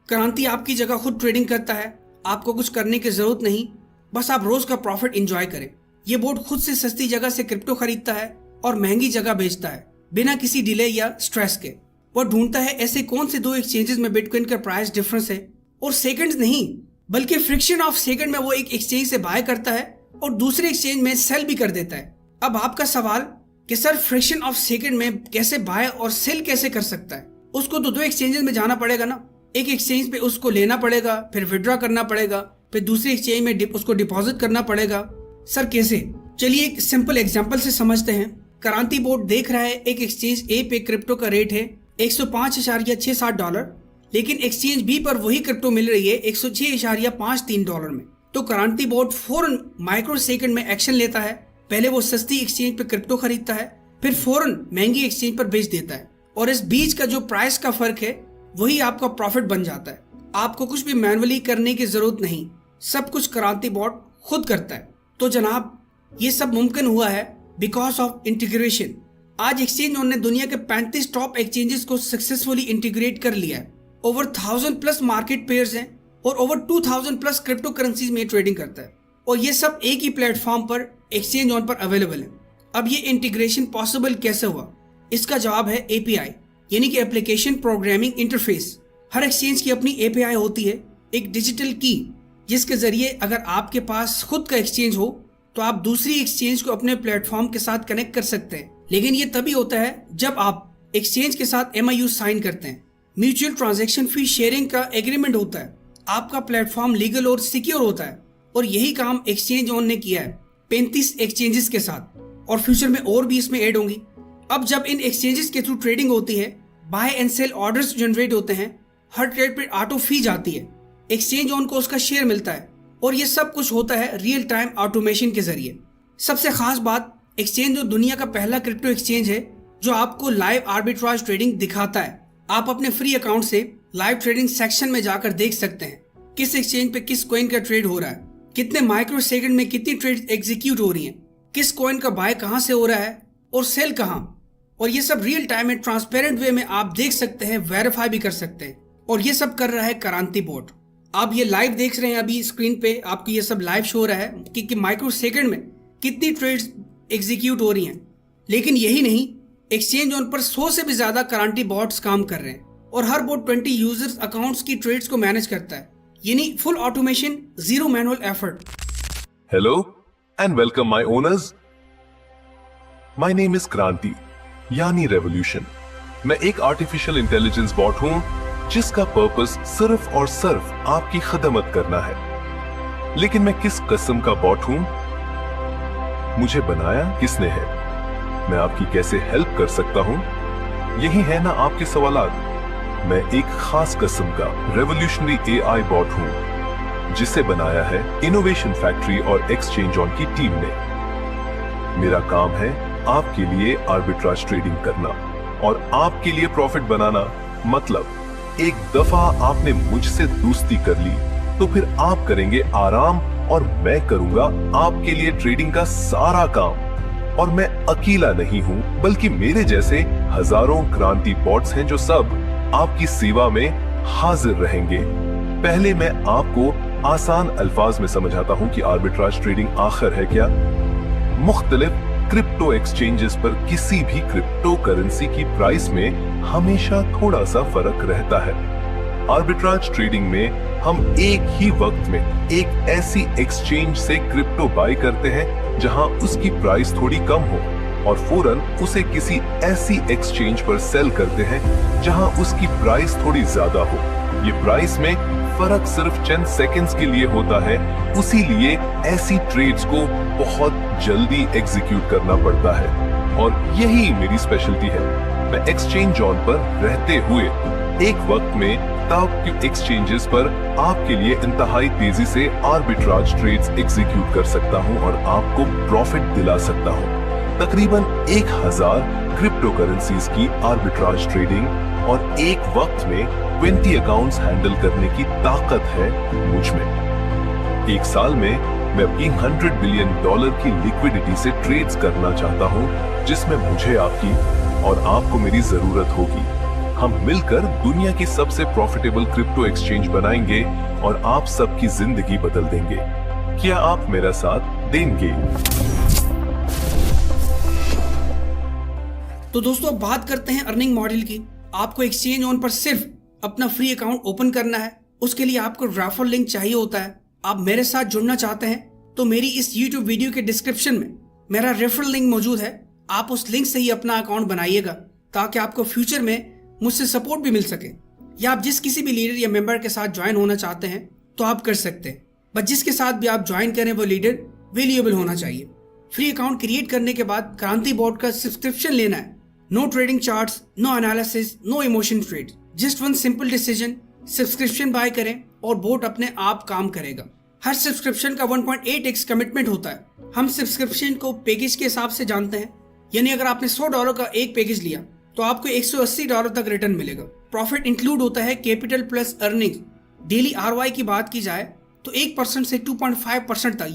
Speaker 1: क्रांति आपकी जगह खुद ट्रेडिंग करता है, आपको कुछ करने की जरूरत नहीं, बस आप रोज का प्रॉफिट एंजॉय करें। ये बोर्ड खुद से सस्ती जगह से क्रिप्टो खरीदता है और महंगी जगह बेचता है बिना किसी डिले या स्ट्रेस के। वो ढूंढता है ऐसे कौन से दो एक्सचेंजेस में बिटकॉइन का प्राइस डिफरेंस है, और सेकंड्स नहीं बल्कि फ्रिक्शन ऑफ सेकंड में वो एक एक्सचेंज से बाय करता है और दूसरे एक्सचेंज में सेल भी कर देता है। अब आपका सवाल कि सर फ्रिक्शन ऑफ सेकंड में कैसे बाय और सेल कैसे कर सकता है? उसको तो दो एक्सचेंजेस में जाना पड़ेगा ना। एक एक्सचेंज पे उसको लेना पड़ेगा, फिर विड्रॉ करना पड़ेगा, फिर दूसरे एक्सचेंज में उसको डिपॉजिट करना पड़ेगा। सर कैसे? चलिए एक सिंपल एग्जांपल से समझते हैं। क्रांति बोर्ड देख रहा है एक एक्सचेंज ए पे क्रिप्टो का रेट है $105.67, लेकिन एक्सचेंज बी पर वही क्रिप्टो मिल रही है $106.53 में। तो क्रांति बोर्ड फौरन माइक्रो सेकंड में एक्शन लेता है। पहले वो सस्ती एक्सचेंज पे क्रिप्टो खरीदता है, फिर फौरन महंगी एक्सचेंज पर बेच देता है, और इस बीच का जो प्राइस का फर्क है वही आपका प्रॉफिट बन जाता है। आपको कुछ भी मैनुअली करने की जरूरत नहीं, सब कुछ क्रांति बोर्ड खुद करता है। तो जनाब ये सब मुमकिन हुआ है बिकॉज ऑफ इंटीग्रेशन। आज एक्सचेंज ऑन ने दुनिया के 35 टॉप एक्सचेंजेस को सक्सेसफुली इंटीग्रेट कर लिया है। ओवर 1000+ मार्केट पेयर्स हैं और ओवर 2000+ क्रिप्टो करेंसीज में ट्रेडिंग करता है, और ये सब एक ही प्लेटफॉर्म पर एक्सचेंज ऑन पर अवेलेबल है। अब ये इंटीग्रेशन पॉसिबल कैसे हुआ? इसका जवाब है API, यानी कि एप्लीकेशन प्रोग्रामिंग इंटरफेस। हर एक्सचेंज की अपनी API होती है, एक डिजिटल की, जिसके जरिए अगर आपके पास खुद का एक्सचेंज हो तो आप दूसरी एक्सचेंज को अपने प्लेटफॉर्म के साथ कनेक्ट कर सकते हैं। लेकिन ये तभी होता है जब आप एक्सचेंज के साथ MIU साइन करते हैं, म्यूचुअल ट्रांजैक्शन फी शेयरिंग का एग्रीमेंट होता है। आपका प्लेटफॉर्म लीगल और सिक्योर होता है, और यही काम एक्सचेंज ऑन ने किया है 35 एक्सचेंजेस के साथ, और फ्यूचर में और भी इसमें ऐड होंगी। अब जब इन एक्सचेंजेस के थ्रू ट्रेडिंग होती है, buy and sell orders generate होते हैं, हर ट्रेड पे ऑटो फी जाती है, एक्सचेंज ऑन को उसका शेयर मिलता है, और ये सब कुछ होता है रियल टाइम ऑटोमेशन के जरिए। सबसे खास बात, एक्सचेंज जो दुनिया का पहला क्रिप्टो एक्सचेंज है जो आपको लाइव आर्बिट्राज ट्रेडिंग दिखाता है। आप अपने फ्री अकाउंट से लाइव ट्रेडिंग सेक्शन में जाकर देख सकते हैं किस एक्सचेंज पे किस कॉइन का ट्रेड हो रहा है, कितने माइक्रो सेकंड में कितनी ट्रेड एग्जीक्यूट हो रही हैं, किस कॉइन का बाय कहां से हो रहा है और सेल कहां। और ये सब रियल टाइम में ट्रांसपेरेंट वे में आप देख सकते हैं, वेरीफाई भी कर सकते हैं, और ये सब कर रहा है क्रांति बोर्ड। आप ये लाइव देख रहे हैं अभी स्क्रीन पे, आपको ये सब लाइव शो हो रहा है कि माइक्रो सेकंड में कितनी ट्रेड्स एग्जीक्यूट हो रही हैं। लेकिन यही नहीं, एक्सचेंज ऑन पर 100 से भी ज्यादा क्रांति बॉट्स काम कर रहे हैं, और हर बोट 20 यूजर्स अकाउंट्स की ट्रेड्स को मैनेज करता है, यानी full automation, zero manual effort.
Speaker 9: Hello and welcome my owners. My name is Kranti, यानी रेवोल्यूशन। मैं एक आर्टिफिशियल इंटेलिजेंस बॉट हूं जिसका पर्पस सिर्फ और सिर्फ आपकी खदमत करना है। लेकिन मैं किस किस्म का बॉट हूं? मुझे बनाया किसने है? मैं आपकी कैसे हेल्प कर सकता हूं? यही है ना आपके सवालात। मैं एक खास किस्म का रेवोल्यूशनरी AI बॉट हूं जिसे बनाया है इनोवेशन फैक्ट्री और एक्सचेंज ऑन की टीम ने। मेरा काम है आपके लिए आर्बिट्राज ट्रेडिंग करना और आपके लिए प्रॉफिट बनाना। मतलब एक दफा आपने मुझसे दोस्ती कर ली तो फिर आप करेंगे आराम और मैं करूंगा आपके लिए ट्रेडिंग का सारा काम। और मैं अकेला नहीं हूं, बल्कि मेरे जैसे हजारों क्रांति बॉट्स हैं जो सब आपकी सेवा में हाजिर रहेंगे। पहले मैं आपको आसान अल्फाज में समझाता हूं कि आर्बिट्राज ट्रेडिंग आखिर है क्या। मुख्तलिफ क्रिप्टो एक्सचेंजेस पर किसी भी क्रिप्टो करेंसी की प्राइस में हमेशा थोड़ा सा फर्क रहता है। आर्बिट्राज ट्रेडिंग में हम एक ही वक्त में एक ऐसी एक्सचेंज से क्रिप्टो बाय करते हैं जहां उसकी प्राइस थोड़ी कम हो, और फौरन उसे किसी ऐसी एक्सचेंज पर सेल करते हैं जहां उसकी प्राइस थोड़ी ज्यादा हो। ये प्राइस में फर्क सिर्फ चंद सेकंड्स के लिए होता है, इसीलिए ऐसी ट्रेड्स को बहुत जल्दी एग्जीक्यूट करना पड़ता है, और यही मेरी स्पेशलिटी है। मैं एक्सचेंज ऑन पर रहते हुए एक वक्त में टॉप एक्सचेंजेस पर आपके लिए इंतहाई तेजी से आर्बिट्राज ट्रेड्स एग्जीक्यूट कर सकता हूं और आपको प्रॉफिट दिला सकता हूं। तकरीबन 1000 क्रिप्टो करेंसीज की आर्बिट्राज ट्रेडिंग और एक वक्त में 20 अकाउंट्स हैंडल करने की ताकत है मुझ में। एक साल में मैं अपनी $100 बिलियन की लिक्विडिटी से ट्रेड्स करना चाहता हूं, जिसमें मुझे आपकी और आपको मेरी जरूरत होगी। हम मिलकर दुनिया की सबसे प्रॉफिटेबल क्रिप्टो एक्सचेंज बनाएंगे और आप सबकी जिंदगी बदल देंगे। क्या आप मेरा साथ देंगे?
Speaker 1: तो दोस्तों अब बात करते हैं अर्निंग मॉडल की। आपको एक्सचेंज ऑन पर सिर्फ अपना फ्री अकाउंट ओपन करना है। उसके लिए आपको रेफरल लिंक चाहिए होता है। आप मेरे साथ जुड़ना चाहते हैं तो मेरी इस YouTube वीडियो के डिस्क्रिप्शन में मेरा रेफरल लिंक मौजूद है। आप उस लिंक से ही अपना अकाउंट बनाइएगा ताकि आपको फ्यूचर में मुझसे सपोर्ट भी मिल सके। या आप जिस किसी भी लीडर या मेंबर के साथ ज्वाइन होना चाहते हैं तो आप कर सकते हैं, बट जिसके साथ भी आप ज्वाइन करें वो लीडर वैल्यूएबल होना चाहिए। फ्री अकाउंट क्रिएट करने के बाद क्रांति बॉट का सब्सक्रिप्शन लेना है। No trading charts, no analysis, no emotion trade, just one simple decision, subscription buy करें और बोट अपने आप काम करेगा। हर सब्सक्रिप्शन का 1.8x कमिटमेंट होता है। हम सब्सक्रिप्शन को पैकेज के हिसाब से जानते हैं, यानी अगर आपने $100 का एक पैकेज लिया तो आपको $180 तक रिटर्न मिलेगा। प्रॉफिट इंक्लूड होता है capital plus earning. Daily ROI की बात की जाए तो 1% से 2.5% तक,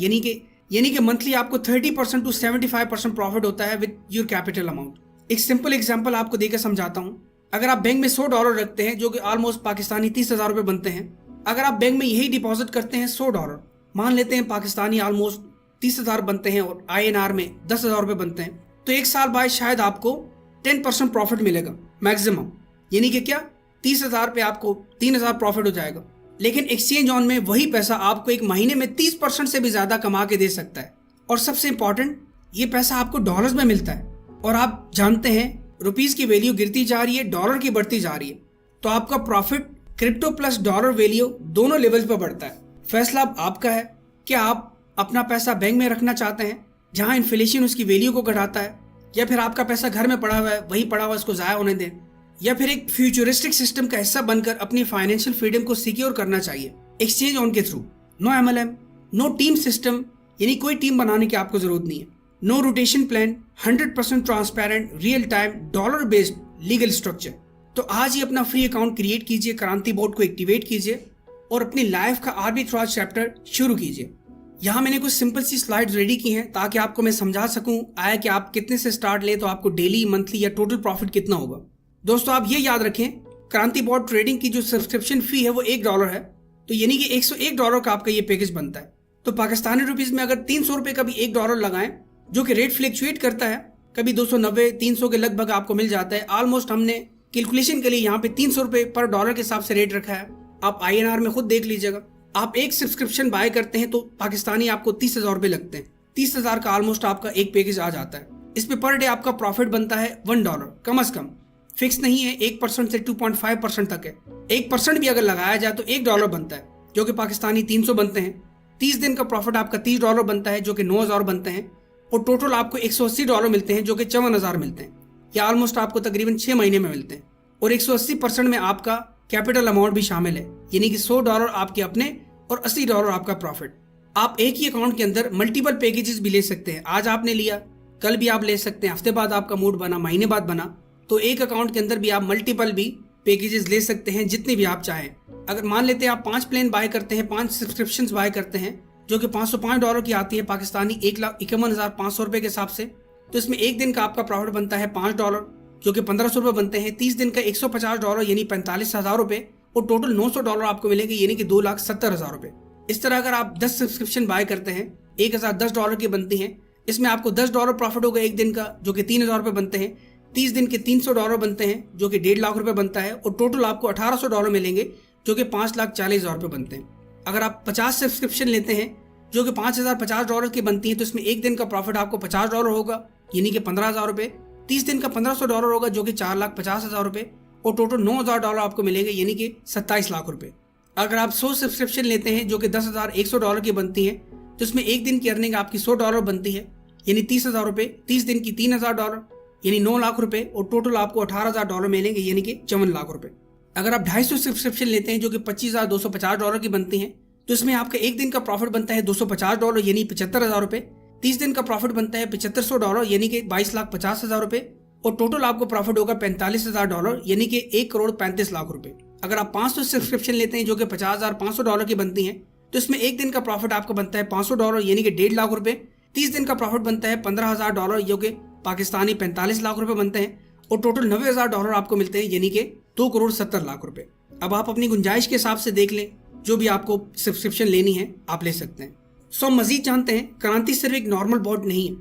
Speaker 1: यानी कि मंथली आपको 30% to 75% प्रॉफिट होता है विद योर कैपिटल अमाउंट। एक सिंपल एग्जांपल आपको देकर समझाता हूँ। अगर आप बैंक में $100 रखते हैं जो कि ऑलमोस्ट पाकिस्तानी 30,000 रुपए बनते हैं, अगर आप बैंक में यही डिपॉजिट करते हैं $100, मान लेते हैं पाकिस्तानी ऑलमोस्ट 30,000 बनते हैं और INR में 10,000 रुपए बनते हैं, तो एक साल बाद शायद आपको 10% प्रॉफिट मिलेगा मैक्सिमम। यानी कि क्या 30,000 पे आपको 3,000 प्रॉफिट हो जाएगा। लेकिन एक्सचेंज ऑन में वही पैसा आपको एक महीने में 30% से भी ज्यादा कमा के दे सकता है। और सबसे इंपॉर्टेंट, ये पैसा आपको डॉलर्स में मिलता है। और आप जानते हैं रुपीस की वैल्यू गिरती जा रही है, डॉलर की बढ़ती जा रही है, तो आपका profit crypto plus dollar value दोनों लेवल्स पर बढ़ता है। फैसला अब आपका है कि आप अपना पैसा बैंक में रखना चाहते हैं जहां इन्फ्लेशन उसकी वैल्यू को घटाता है, या फिर आपका पैसा घर में पड़ा हुआ है, वही पड़ा हुआ इसको जाया होने दें, या फिर एक फ्यूचरिस्टिक सिस्टम का हिस्सा बनकर अपनी फाइनेंशियल फ्रीडम को सिक्योर करना चाहिए एक्सचेंज ऑन के through. No MLM, no team system, यानी कोई टीम बनाने की आपको जरूरत नहीं है। No rotation plan, 100% transparent, real time, dollar based legal structure. तो आज ही अपना फ्री अकाउंट क्रिएट कीजिए, क्रांति बॉट को एक्टिवेट कीजिए और अपनी लाइफ का आर्बिट्राज चैप्टर शुरू कीजिए। यहाँ मैंने कुछ सिंपल सी स्लाइड्स रेडी की हैं ताकि आपको मैं समझा सकूं आया कि आप कितने से स्टार्ट ले तो आपको डेली, मंथली या टोटल प्रॉफिट कितना होगा। दोस्तों आप ये याद रखें, क्रांति बॉट ट्रेडिंग की जो सब्सक्रिप्शन फी है वो $1 है, तो यानी कि $101 का आपका ये पैकेज बनता है। तो पाकिस्तानी रुपीज में अगर 300 रुपए का भी $1 लगाएं, जो कि रेट फ्लक्चुएट करता है, कभी 290-300 के लगभग आपको मिल जाता है। ऑलमोस्ट हमने कैलकुलेशन के लिए यहाँ पे 300 रुपए पर डॉलर के हिसाब से रेट रखा है। आप INR में खुद देख लीजिएगा। आप एक सब्सक्रिप्शन बाय करते हैं तो पाकिस्तानी आपको 30,000 रुपए लगते हैं। 30,000 का ऑलमोस्ट आपका एक पैकेज आ जाता है। इसमें पर डे आपका प्रॉफिट बनता है $1 कम से कम, फिक्स नहीं है, 1% से 2.5% तक है। 1% भी अगर लगाया जाए तो $1 बनता है, जो कि पाकिस्तानी 300 बनते हैं। 30 दिन का प्रॉफिट आपका $30 बनता है, जो कि 9,000 बनते हैं। और टोटल आपको $180 मिलते हैं, जो कि 54,000 मिलते हैं, या ऑलमोस्ट आपको तकरीबन 6 महीने में मिलते हैं। और 180% में आपका कैपिटल अमाउंट भी शामिल है, यानी कि $100 आपके अपने और $80 आपका प्रॉफिट। आप एक ही अकाउंट के अंदर मल्टीपल पैकेजेस भी ले सकते हैं। आज आपने लिया, कल भी आप ले सकते हैं, हफ्ते बाद आपका मूड बना, महीने बाद बना, तो एक अकाउंट के अंदर भी आप मल्टीपल भी पैकेजेस ले सकते हैं जितने भी आप चाहें। अगर मान लेते हैं आप 5 प्लान बाय करते हैं, 5 सब्सक्रिप्शन बाय करते हैं, जो कि $505 की आती है पाकिस्तानी 1,51,500 रुपए के हिसाब से, तो इसमें एक दिन का आपका प्रॉफिट बनता है $5, जो कि 1,500 रुपए बनते हैं। 30 दिन का $150 यानी 45,000 रुपए, और टोटल $900 आपको मिलेंगे, यानी कि 2,70,000 रुपए। इस तरह अगर आप 10 सब्सक्रिप्शन बाय करते हैं, $1,010 की बनती हैं, इसमें आपको $10 प्रॉफिट होगा एक दिन का, जो कि 3,000 रुपए बनते हैं। 30 दिन के $300 बनते हैं, जो कि 1.5 लाख रुपए बनता है, और टोटल आपको $1,800 मिलेंगे, जो कि 5,40,000 रुपए बनते हैं। अगर आप 50 सब्सक्रिप्शन लेते हैं, जो कि $5,050 की बनती है, तो इसमें एक दिन का प्रॉफिट आपको $50 होगा, यानी कि 15,000 रुपए। 30 दिन का $1,500 होगा, जो कि 4,50,000 रुपए, और टोटल $9,000 आपको मिलेंगे, यानी कि 27 लाख रुपए। अगर आप 100 सब्सक्रिप्शन लेते हैं, जो कि $10,100 की बनती है, तो इसमें एक दिन की अर्निंग आपकी $100 बनती है, यानी 30,000 रुपए। 30 दिन की $3,000 यानी 9 लाख रुपए, और टोटल आपको $18,000 मिलेंगे, यानी कि 54 लाख रुपए। अगर आप 250 सब्सक्रिप्शन लेते हैं, जो कि $25,250 की बनती हैं, तो इसमें आपका एक दिन का प्रॉफिट बनता है $250, यानी 75,000 रुपए। 30 दिन का प्रॉफिट बनता है $7,500, यानी कि 22,50,000 रुपए, और टोटल आपको प्रॉफिट होगा $45,000, यानी कि 1,35,00,000 रुपए। अगर आप 500 सब्सक्रिप्शन लेते हैं, जो कि $50,500 की बनती हैं, तो इसमें एक दिन का प्रॉफिट आपको बनता है $500, यानी कि 1.5 लाख रुपए। 30 दिन का प्रॉफिट बनता है $15,000, जो कि पाकिस्तानी 45 लाख रुपए बनते हैं, और टोटल $90,000 आपको मिलते हैं, यानी कि 2,70,00,000 रुपए। अब आप अपनी गुंजाइश के हिसाब से देख लें, जो भी आपको सब्सक्रिप्शन लेनी है आप ले सकते हैं। सो मजीद जानते हैं, क्रांति सिर्फ एक नॉर्मल बॉट नहीं है,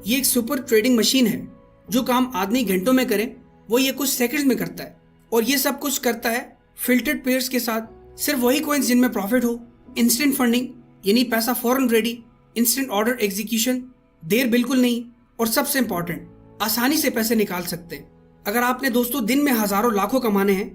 Speaker 1: ये एक सुपर ट्रेडिंग मशीन है जो काम आदमी घंटों में करे वो ये कुछ सेकंड्स में करता है, और ये सब कुछ करता है फिल्टर्ड पेयर्स के साथ। सिर्फ वही कॉइन्स जिनमें प्रॉफिट हो, इंस्टेंट फंडिंग यानी पैसा फौरन रेडी, इंस्टेंट ऑर्डर एग्जीक्यूशन, देर बिल्कुल नहीं, और सबसे इंपॉर्टेंट आसानी से पैसे निकाल सकते हैं। अगर आपने दोस्तों दिन में हजारों लाखों कमाने हैं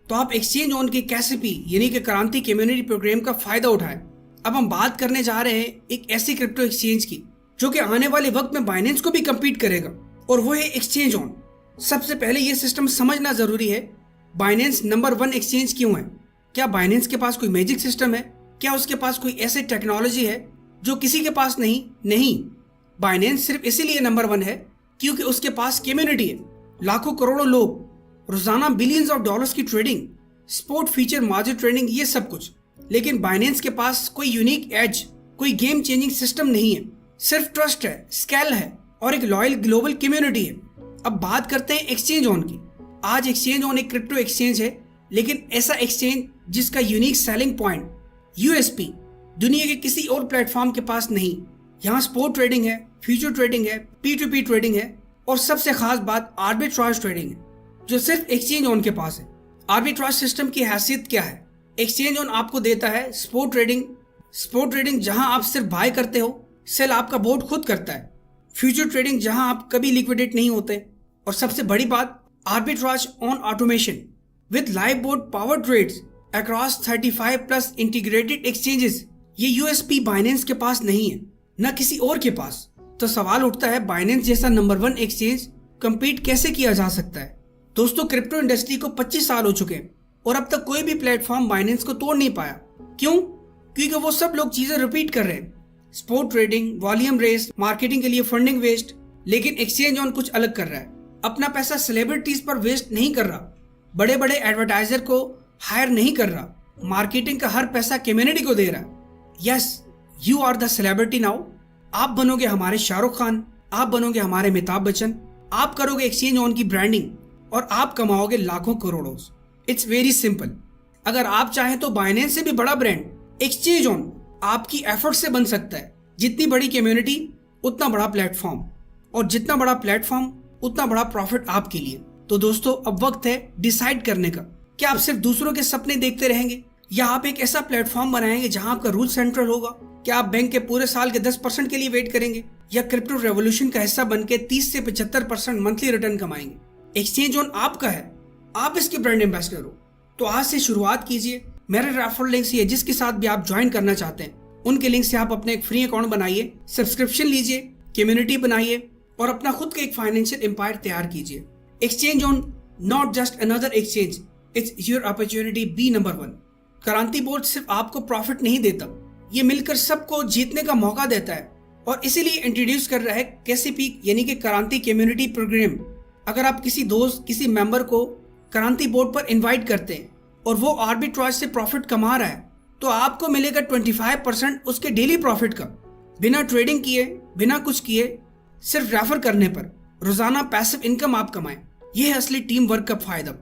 Speaker 1: तो आप एक्सचेंज ऑन के KCP यानी कि क्रांति कम्युनिटी प्रोग्राम का फायदा उठाएं। अब हम बात करने जा रहे हैं एक ऐसी क्रिप्टो एक्सचेंज की जो कि आने वाले वक्त में बाइनेंस को भी कम्पीट करेगा, और वो है एक्सचेंज ऑन। सबसे पहले ये सिस्टम समझना जरूरी है, बाइनेंस नंबर 1 एक्सचेंज क्यों है? क्या बाइनेंस के पास कोई मैजिक सिस्टम है? क्या उसके पास कोई ऐसी टेक्नोलॉजी है जो किसी के पास नहीं। बाइनेंस सिर्फ इसीलिए नंबर 1 है क्योंकि उसके पास कम्युनिटी है, लाखों करोड़ों लोग, रोजाना बिलियंस ऑफ डॉलर्स की trading, sport feature margin trading, ये सब कुछ। लेकिन बाइनेंस के पास कोई यूनिक एज, कोई गेम चेंजिंग सिस्टम नहीं है, सिर्फ ट्रस्ट है, स्केल है और एक लॉयल ग्लोबल कम्युनिटी है। अब बात करते हैं एक्सचेंज ऑन की। आज एक्सचेंज ऑन एक क्रिप्टो एक्सचेंज है, लेकिन ऐसा एक्सचेंज जिसका यूनिक सेलिंग पॉइंट USP दुनिया के किसी और प्लेटफॉर्म के पास नहीं। यहाँ स्पोर्ट ट्रेडिंग है, फ्यूचर ट्रेडिंग है, P2P ट्रेडिंग है, और सबसे खास बात आर्बिट्राज ट्रेडिंग है जो सिर्फ एक्सचेंज ऑन के पास है। आर्बिट्राज सिस्टम की हैसियत क्या है? एक्सचेंज ऑन आपको देता है स्पोर्ट ट्रेडिंग जहां आप सिर्फ बाय करते हो, सेल आपका बोर्ड खुद करता है। फ्यूचर ट्रेडिंग जहां आप कभी लिक्विडेट नहीं होते, और सबसे बड़ी बात arbitrage on automation with live board power trades across 35+ integrated exchanges. ये USP बाइनेंस के पास नहीं है, न किसी और के पास। तो सवाल उठता है, बाइनेंस जैसा नंबर 1 एक्सचेंज कंपीट कैसे किया जा सकता है? दोस्तों, क्रिप्टो इंडस्ट्री को 25 साल हो चुके हैं और अब तक कोई भी प्लेटफॉर्म बाइनेंस को तोड़ नहीं पाया। क्यों? क्योंकि वो सब लोग चीजें रिपीट कर रहे हैं, sport trading, volume race, marketing के लिए फंडिंग वेस्ट। लेकिन एक्सचेंज ऑन कुछ अलग कर रहा है, अपना पैसा सेलिब्रिटीज पर वेस्ट नहीं कर रहा, बड़े बड़े एडवर्टाइजर को हायर नहीं कर रहा, मार्केटिंग का हर पैसा कम्युनिटी को दे रहा है। Yes, you are the celebrity now. आप बनोगे हमारे शाहरुख खान, आप बनोगे हमारे अमिताभ बच्चन, आप करोगे एक्सचेंज ऑन की ब्रांडिंग और आप कमाओगे लाखों करोड़ों। It's very simple. अगर आप चाहें तो बाइनेंस से भी बड़ा ब्रांड एक्सचेंज ऑन आपकी एफर्ट से बन सकता है। जितनी बड़ी कम्युनिटी उतना बड़ा प्लेटफॉर्म, और जितना बड़ा प्लेटफॉर्म उतना बड़ा प्रॉफिट आपके लिए। तो दोस्तों, अब वक्त है डिसाइड करने का। क्या आप सिर्फ दूसरों के सपने देखते रहेंगे, या आप एक ऐसा प्लेटफॉर्म बनाएंगे जहां आपका रूल सेंट्रल होगा? क्या आप बैंक के पूरे साल के 10% के लिए वेट करेंगे, या क्रिप्टो रेवोल्यूशन का हिस्सा बनके 30 से 75% मंथली रिटर्न कमाएंगे? एक्सचेंज ऑन आपका है, आप इसके ब्रांड एम्बेसडर हो। तो आज से शुरुआत कीजिए। मेरे रेफरल लिंक से जिसके साथ भी आप ज्वाइन करना चाहते हैं, उनके लिंक से आप अपने एक फ्री अकाउंट बनाइए, सब्सक्रिप्शन लीजिए, कम्युनिटी बनाइए और अपना खुद का एक फाइनेंशियल एम्पायर तैयार कीजिए। Exchange on not just another exchange, it's your opportunity be number 1। क्रांति बोर्ड सिर्फ आपको प्रॉफिट नहीं देता, ये मिलकर सबको जीतने का मौका देता है, और इसीलिए इंट्रोड्यूस कर रहा है KCP यानी कि क्रांति कम्युनिटी प्रोग्राम। अगर आप किसी दोस्त, किसी मेंबर को क्रांति बोर्ड पर इनवाइट करते हैं और वो आर्बिट्राज से प्रॉफिट कमा रहा है, तो आपको मिलेगा 25% उसके डेली प्रॉफिट का, बिना ट्रेडिंग किए, बिना कुछ किए, सिर्फ रेफर करने पर रोजाना पैसिव इनकम आप कमाएं। यह है असली टीम वर्क का फायदा।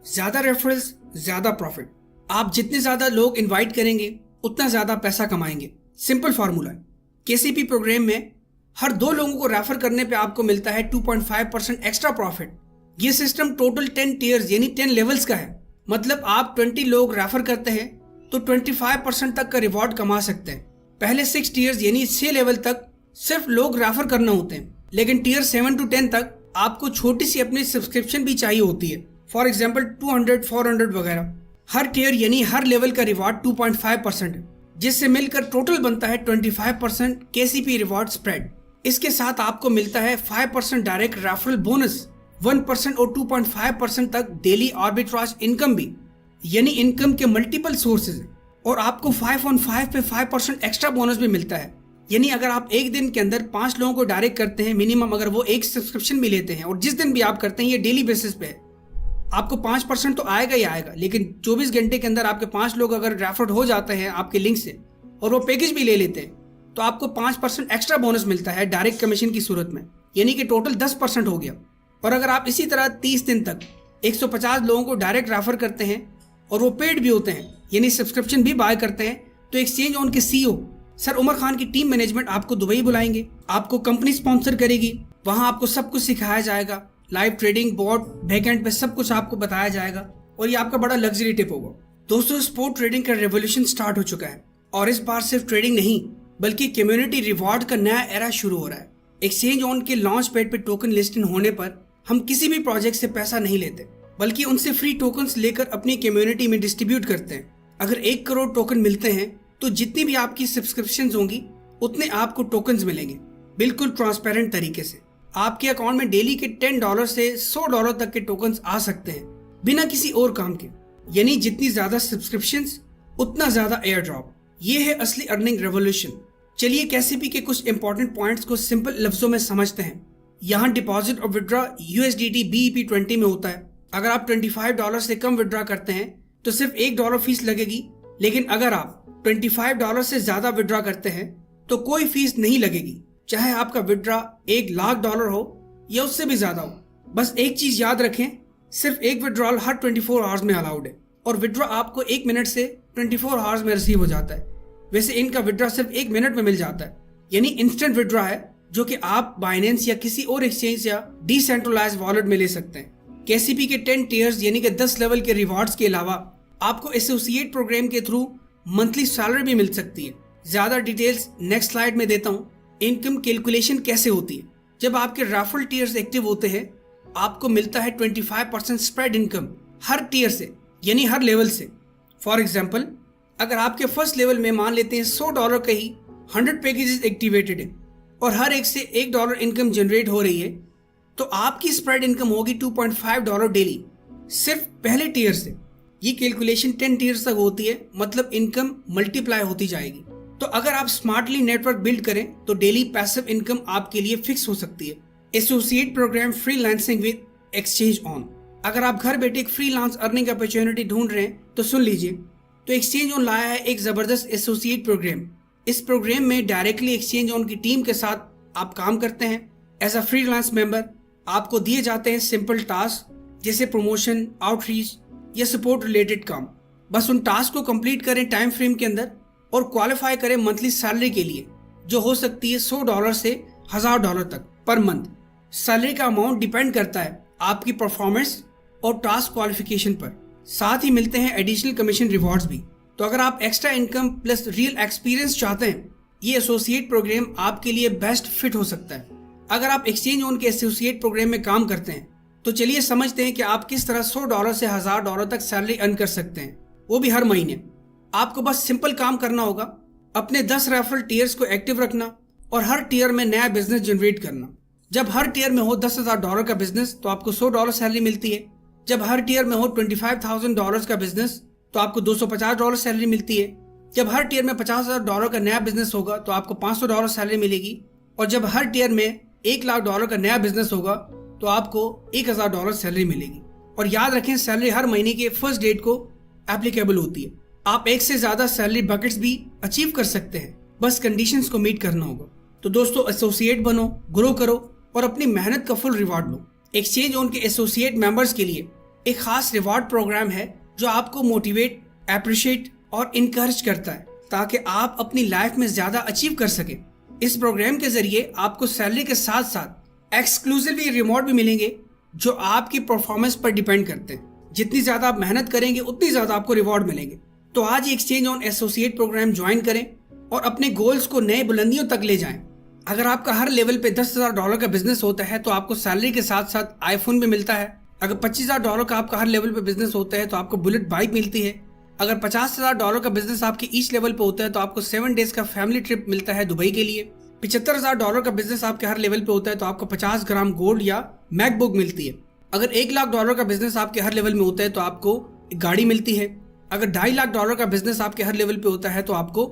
Speaker 1: ज्यादा रेफरल्स, ज्यादा प्रॉफिट। आप जितने ज्यादा लोग इनवाइट करेंगे उतना ज्यादा पैसा कमाएंगे। सिंपल फार्मूला है। KCP प्रोग्राम में हर 2 लोगों को रेफर करने पे आपको मिलता है 2.5% एक्स्ट्रा प्रॉफिट। ये सिस्टम टोटल 10 टियर्स यानी 10 लेवल्स का है। मतलब आप 20 लोग रेफर करते हैं तो 25% तक का रिवॉर्ड कमा सकते हैं। पहले 6 टियर्स यानी 6 लेवल तक सिर्फ लोग रेफर करना होते हैं, लेकिन टियर 7 to 10 तक आपको छोटी सी अपनी सब्सक्रिप्शन भी चाहिए होती है। फॉर एग्जाम्पल 200, 400 वगैरह। हर टियर यानी हर लेवल का रिवॉर्ड 2.5% है, जिससे मिलकर टोटल बनता है 25% KCP रिवॉर्ड स्प्रेड। इसके साथ आपको मिलता है 5% डायरेक्ट रेफरल बोनस, 1% और 2.5% तक डेली आर्बिट्राज इनकम भी, यानी इनकम के मल्टीपल सोर्सेज। और आपको 5 on 5 पे 5% एक्स्ट्रा बोनस भी मिलता है। यानी अगर आप एक दिन के अंदर 5 लोगों को डायरेक्ट करते हैं मिनिमम, अगर वो एक सब्सक्रिप्शन भी लेते हैं, और जिस दिन भी आप करते हैं ये डेली बेसिस पे है, आपको 5% तो आएगा ही आएगा। लेकिन 24 घंटे के अंदर आपके 5 लोग अगर रेफर्ड हो जाते हैं आपके लिंक से और वो पैकेज भी ले लेते हैं, तो आपको 5% एक्स्ट्रा बोनस मिलता है डायरेक्ट कमीशन की सूरत में, यानी कि टोटल 10% हो गया। और अगर आप इसी तरह 30 दिन तक 150 लोगों को डायरेक्ट रेफर करते हैं और वो पेड भी होते हैं, यानी सब्सक्रिप्शन भी बाय करते हैं, तो एक्सचेंज ऑन के CEO सर उमर खान की टीम मैनेजमेंट आपको दुबई बुलाएंगे, आपको कंपनी स्पॉन्सर करेगी, वहां आपको सब कुछ सिखाया जाएगा, लाइव ट्रेडिंग, बोर्ड, बैकएंड पे सब कुछ आपको बताया जाएगा और ये आपका बड़ा लग्जरी टिप होगा। दोस्तों, स्पोर्ट ट्रेडिंग का रेवोल्यूशन स्टार्ट हो चुका है और इस बार सिर्फ ट्रेडिंग नहीं बल्कि कम्युनिटी रिवॉर्ड का नया एरा शुरू हो रहा है। एक्सचेंज ऑन के लॉन्च पैड पे टोकन लिस्टिंग होने पर हम किसी भी प्रोजेक्ट से पैसा नहीं लेते बल्कि उनसे फ्री टोकन्स लेकर अपनी कम्युनिटी में डिस्ट्रीब्यूट करते हैं। अगर 1 करोड़ टोकन मिलते हैं तो जितनी भी आपकी सब्सक्रिप्शन होंगी उतने आपको टोकन्स मिलेंगे, बिल्कुल ट्रांसपेरेंट तरीके से। आपके अकाउंट में डेली के $10 से $100 तक के टोकन्स आ सकते हैं बिना किसी और काम के। यानी जितनी ज्यादा सब्सक्रिप्शंस उतना ज्यादा एयर ड्रॉप। ये है असली अर्निंग रेवोल्यूशन। चलिए कैसीपी के कुछ इंपॉर्टेंट पॉइंट्स को सिंपल लफ्जों में समझते हैं। यहाँ डिपॉजिट और विड्रॉ USDT BEP20 में होता है। अगर आप $25 से कम विड्रॉ करते हैं तो सिर्फ $1 फीस लगेगी, लेकिन अगर आप $25 से ज्यादा विड्रॉ करते हैं तो कोई फीस नहीं लगेगी, चाहे आपका विड्रॉ $1,00,000 हो या उससे भी ज्यादा हो। बस एक चीज याद रखें, सिर्फ एक विड्रॉल हर 24 आवर्स में अलाउड है और विड्रॉ आपको 1 मिनट से 24 आवर्स में रिसीव हो जाता है। वैसे इनका विड्रॉ सिर्फ 1 मिनट में मिल जाता है, यानी इंस्टेंट विड्रॉ है जो कि आप बाइनेंस या किसी और एक्सचेंज या डिसेंट्रलाइज्ड वॉलेट में ले सकते हैं। केसीपी के 10 टियर्स यानी कि 10 लेवल के रिवॉर्ड्स के अलावा आपको एसोसिएट प्रोग्राम के थ्रू मंथली सैलरी भी मिल सकती है। ज्यादा डिटेल्स नेक्स्ट स्लाइड में देता हूँ। इनकम कैलकुलेशन कैसे होती है? जब आपके राफल टियर्स एक्टिव होते हैं आपको मिलता है 25% स्प्रेड इनकम हर टियर से, यानी हर लेवल से। फॉर एग्जाम्पल, अगर आपके फर्स्ट लेवल में मान लेते हैं $100 के ही 100 पैकेजेस एक्टिवेटेड है और हर एक से $1 इनकम जनरेट हो रही है तो आपकी स्प्रेड इनकम होगी $2.5 डेली, सिर्फ पहले टियर से। ये कैलकुलेशन 10 टियर्स तक होती है, मतलब इनकम मल्टीप्लाई होती जाएगी। तो अगर आप स्मार्टली नेटवर्क बिल्ड करें तो डेली पैसिव इनकम आपके लिए फिक्स हो सकती है। Associate program freelancing with exchange on. अगर आप घर बैठे एक फ्रीलांस अर्निंग अपॉर्चुनिटी ढूंढ रहे हैं तो सुन लीजिए, तो एक्सचेंज ऑन लाया है एक जबरदस्त एसोसिएट प्रोग्राम। इस प्रोग्राम में डायरेक्टली एक्सचेंज ऑन की टीम के साथ आप काम करते हैं एज अ फ्रीलांस मेंबर। आपको दिए जाते हैं सिंपल टास्क जैसे प्रमोशन, आउटरीच या सपोर्ट रिलेटेड काम। बस उन टास्क को कंप्लीट करें टाइम फ्रेम के अंदर और क्वालिफाई करें मंथली सैलरी के लिए, जो हो सकती है $100 से $1,000 तक पर मंथ। सैलरी का अमाउंट डिपेंड करता है आपकी परफॉर्मेंस और टास्क क्वालिफिकेशन पर। साथ ही मिलते हैं एडिशनल कमीशन रिवॉर्ड्स भी। तो अगर आप extra income plus real experience चाहते हैं, ये एसोसिएट प्रोग्राम आपके लिए बेस्ट फिट हो सकता है। अगर आप एक्सचेंज ऑन के एसोसिएट प्रोग्राम में काम करते हैं तो चलिए समझते हैं कि आप किस तरह $100 से $1,000 तक सैलरी अर्न कर सकते हैं, वो भी हर महीने। आपको बस सिंपल काम करना होगा, अपने 10 रेफरल टियर्स को एक्टिव रखना और हर टियर में नया बिजनेस जनरेट करना। जब हर टियर में हो $10,000 का बिजनेस तो आपको $100 सैलरी मिलती है। जब हर टियर में हो $25,000 का बिजनेस तो आपको $250 सैलरी मिलती है। जब हर टियर में $50,000 का नया बिजनेस होगा तो आपको $500 सैलरी मिलेगी। और जब हर टियर में $1,00,000 का नया बिजनेस होगा तो आपको $1,000 सैलरी मिलेगी। और याद रखें, सैलरी हर महीने के फर्स्ट डेट को एप्लीकेबल होती है। आप एक से ज्यादा सैलरी बकेट्स भी अचीव कर सकते हैं, बस कंडीशंस को मीट करना होगा। तो दोस्तों, एसोसिएट बनो, ग्रो करो और अपनी मेहनत का full reward low. Exchange on के एसोसिएट मेंबर्स के लिए एक खास रिवॉर्ड प्रोग्राम है जो आपको मोटिवेट, अप्रिशिएट और इनकरेज करता है ताकि आप अपनी लाइफ में ज्यादा अचीव कर सकें। इस प्रोग्राम के जरिए आपको सैलरी के साथ साथ एक्सक्लूसिवली रिवॉर्ड भी मिलेंगे जो आपकी परफॉर्मेंस पर डिपेंड करते हैं। जितनी ज्यादा आप मेहनत करेंगे उतनी ज्यादा आपको रिवॉर्ड मिलेंगे। तो आज ही exchange on associate program join करें और अपने गोल्स को नए बुलंदियों तक ले जाएं। अगर आपका हर लेवल पे $10,000 का बिजनेस होता है तो आपको सैलरी के साथ साथ आईफोन भी मिलता है। अगर $25,000 का आपका हर लेवल पे बिजनेस होता है तो आपको बुलेट बाइक मिलती है। अगर $50,000 का बिजनेस आपके ईच लेवल पे होता है तो आपको 7 डेज का फैमिली ट्रिप मिलता है दुबई के लिए। $75,000 का बिजनेस आपके हर लेवल पे होता है तो आपको 50 ग्राम गोल्ड या मैकबुक मिलती है। अगर $1,00,000 का बिजनेस आपके हर लेवल में होता है तो आपको एक गाड़ी मिलती है। अगर $2.5 लाख का बिजनेस आपके हर लेवल पे होता है तो आपको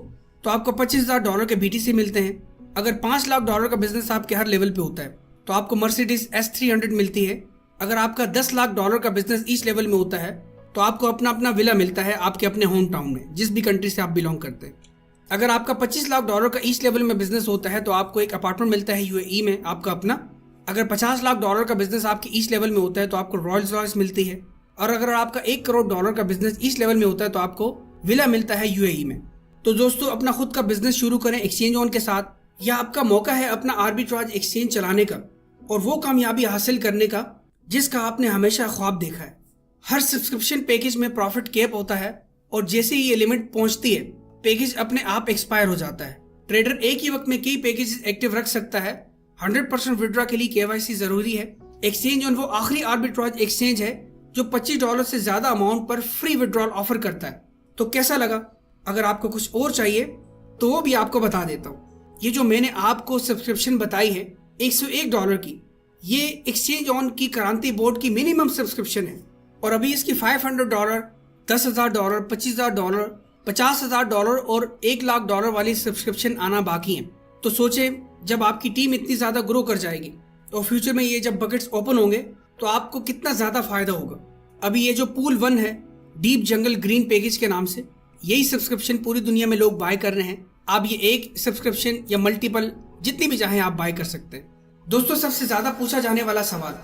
Speaker 1: $25,000 के BTC मिलते हैं। अगर $5 लाख का बिजनेस आपके हर लेवल पे होता है तो आपको मर्सिडीज S300 मिलती है। अगर आपका $10 लाख का बिजनेस ईच लेवल में होता है तो आपको अपना अपना विला मिलता है आपके अपने होम टाउन में, जिस भी कंट्री से आप बिलोंग करते हैं। अगर आपका $25 लाख का ईच लेवल में बिजनेस होता है तो आपको एक अपार्टमेंट मिलता है UAE में आपका अपना। अगर $50 लाख का बिजनेस आपके ईच लेवल में होता है तो आपको रॉयल्स रॉयल्स मिलती है। और अगर आपका $1 करोड़ का बिजनेस ईच लेवल में होता है तो आपको विला मिलता है UAE में। तो दोस्तों, अपना खुद का बिजनेस शुरू करें एक्सचेंज ऑन के साथ। यह आपका मौका है अपना आर्बिट्राज एक्सचेंज चलाने का। और वो कामयाबी हासिल करने का जिसका आपने हमेशा ख्वाब देखा है। हर सब्सक्रिप्शन पैकेज में प्रॉफिट कैप होता है और जैसे ही ये लिमिट पहुंचती है पैकेज अपने आप एक्सपायर हो जाता है। ट्रेडर एक ही वक्त में कई पैकेजेस एक्टिव रख सकता है। 100% विड्रॉ के लिए KYC जरूरी है। एक्सचेंज ऑन वो आखिरी आर्बिट्राज एक्सचेंज है जो $25 से ज्यादा अमाउंट पर फ्री विड्रॉल ऑफर करता है। तो कैसा लगा? अगर आपको कुछ और चाहिए तो वो भी आपको बता देता हूँ। ये जो मैंने आपको सब्सक्रिप्शन बताई है $101 की, ये एक्सचेंज ऑन की क्रांति बोर्ड की मिनिमम सब्सक्रिप्शन है और अभी इसकी $500, $10,000, $25,000, $50,000 और $1,00,000 वाली सब्सक्रिप्शन आना बाकी है। तो सोचे जब आपकी टीम इतनी ज्यादा ग्रो कर जाएगी और फ्यूचर में ये जब बकेट्स ओपन होंगे तो आपको कितना ज्यादा फायदा होगा। अभी ये जो पूल 1 है डीप जंगल ग्रीन पैकेज के नाम से, यही सब्सक्रिप्शन पूरी दुनिया में लोग बाय कर रहे हैं। आप ये एक सब्सक्रिप्शन या मल्टीपल जितनी भी चाहें आप बाय कर सकते हैं। दोस्तों, सबसे ज्यादा पूछा जाने वाला सवाल,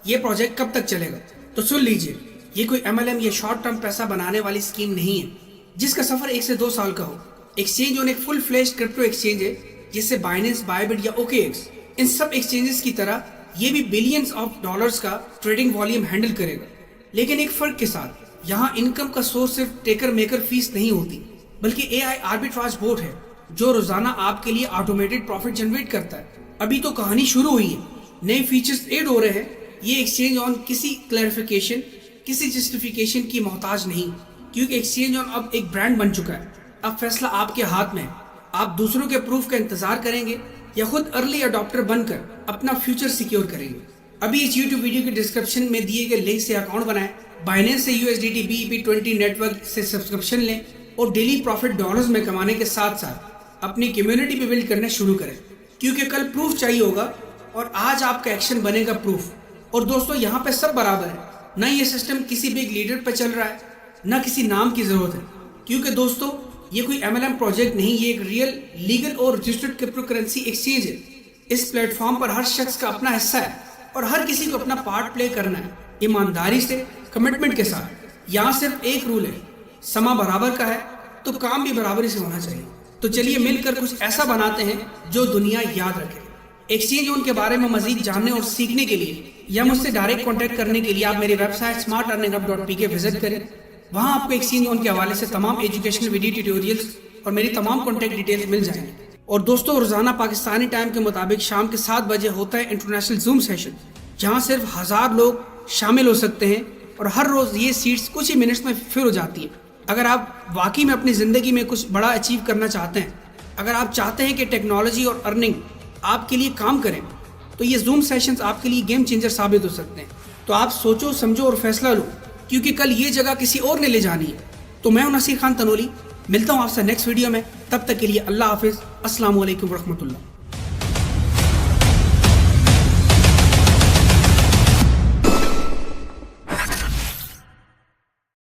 Speaker 1: ये प्रोजेक्ट कब तक चलेगा? तो सुन लीजिए, ये कोई MLM या शॉर्ट टर्म पैसा बनाने वाली स्कीम नहीं है जिसका सफर 1 से 2 साल का हो। एक्सचेंज ऑन एक फुल फ्लेश क्रिप्टो एक्सचेंज है जिससे बाइनेंस, बायबिट या OKX, इन सब एक्सचेंजेस की तरह ये भी बिलियंस ऑफ डॉलर्स का ट्रेडिंग वॉल्यूम हैंडल करेगा। लेकिन एक फर्क के साथ, यहाँ इनकम का सोर्स सिर्फ टेकर मेकर फीस नहीं होती बल्कि AI आर्बिट्राज बोट है जो रोजाना आपके लिए ऑटोमेटेड प्रॉफिट जनरेट करता है। अभी तो कहानी शुरू हुई है, नए फीचर्स ऐड हो रहे हैं। ये एक्सचेंज ऑन किसी क्लैरिफिकेशन, किसी जस्टिफिकेशन की मोहताज नहीं, क्योंकि एक्सचेंज ऑन अब एक ब्रांड बन चुका है। अब फैसला आपके हाथ में है। आप दूसरों के प्रूफ का इंतजार करेंगे या खुद अर्ली अडॉप्टर बनकर अपना फ्यूचर सिक्योर करेंगे। अभी इस YouTube वीडियो के डिस्क्रिप्शन में दिए गए लिंक से अकाउंट बनाएं, बाइनेंस से USDT BEP20 नेटवर्क से सब्सक्रिप्शन लें और डेली प्रॉफिट डॉलर्स में कमाने के साथ साथ अपनी कम्युनिटी भी बिल्ड करना शुरू करें, क्योंकि कल प्रूफ चाहिए होगा और आज आपका एक्शन बनेगा प्रूफ। और दोस्तों, यहाँ पे सब बराबर है, ना ये सिस्टम किसी बिग लीडर पे चल रहा है, ना किसी नाम की जरूरत है, क्योंकि दोस्तों ये कोई MLM प्रोजेक्ट नहीं, ये एक रियल लीगल और रजिस्टर्ड क्रिप्टो करेंसी एक्सचेंज है। इस प्लेटफॉर्म पर हर शख्स का अपना हिस्सा है और हर किसी को अपना पार्ट प्ले करना है, ईमानदारी से, कमिटमेंट के साथ। यहाँ सिर्फ एक रूल है, समा बराबर का है तो काम भी बराबरी से होना चाहिए। तो चलिए मिलकर कुछ ऐसा बनाते हैं जो दुनिया याद रखे। एक्सचेंज ऑन के बारे में मजीद जानने और सीखने के लिए या मुझसे डायरेक्ट कॉन्टैक्ट करने के लिए आप मेरी वेबसाइट smartearninghub.pk विजिट करें। वहां आपको एक्सचेंज ऑन के हवाले से तमाम एजुकेशनल वीडियो ट्यूटोरियल्स और मेरी तमाम कॉन्टैक्ट डिटेल्स मिल जाएंगे। और दोस्तों, रोजाना पाकिस्तानी टाइम के मुताबिक शाम के 7 बजे होता है इंटरनेशनल जूम सेशन, जहां सिर्फ 1000 लोग शामिल हो सकते हैं और हर रोज ये सीट्स कुछ ही मिनट्स में फिल हो जाती है। अगर आप वाकई में अपनी जिंदगी में कुछ बड़ा अचीव करना चाहते हैं, अगर आप चाहते हैं कि टेक्नोलॉजी और अर्निंग आपके लिए काम करें, तो ये जूम सेशंस आपके लिए गेम चेंजर साबित हो सकते हैं। तो आप सोचो, समझो और फैसला लो, क्योंकि कल ये जगह किसी और ने ले जानी है। तो मैं हूं नसीर खान तनोली, मिलता हूं आपसे नेक्स्ट वीडियो में। तब तक के लिए अल्लाह हाफिज, अस्सलाम वालेकुम रहमतुल्लाह।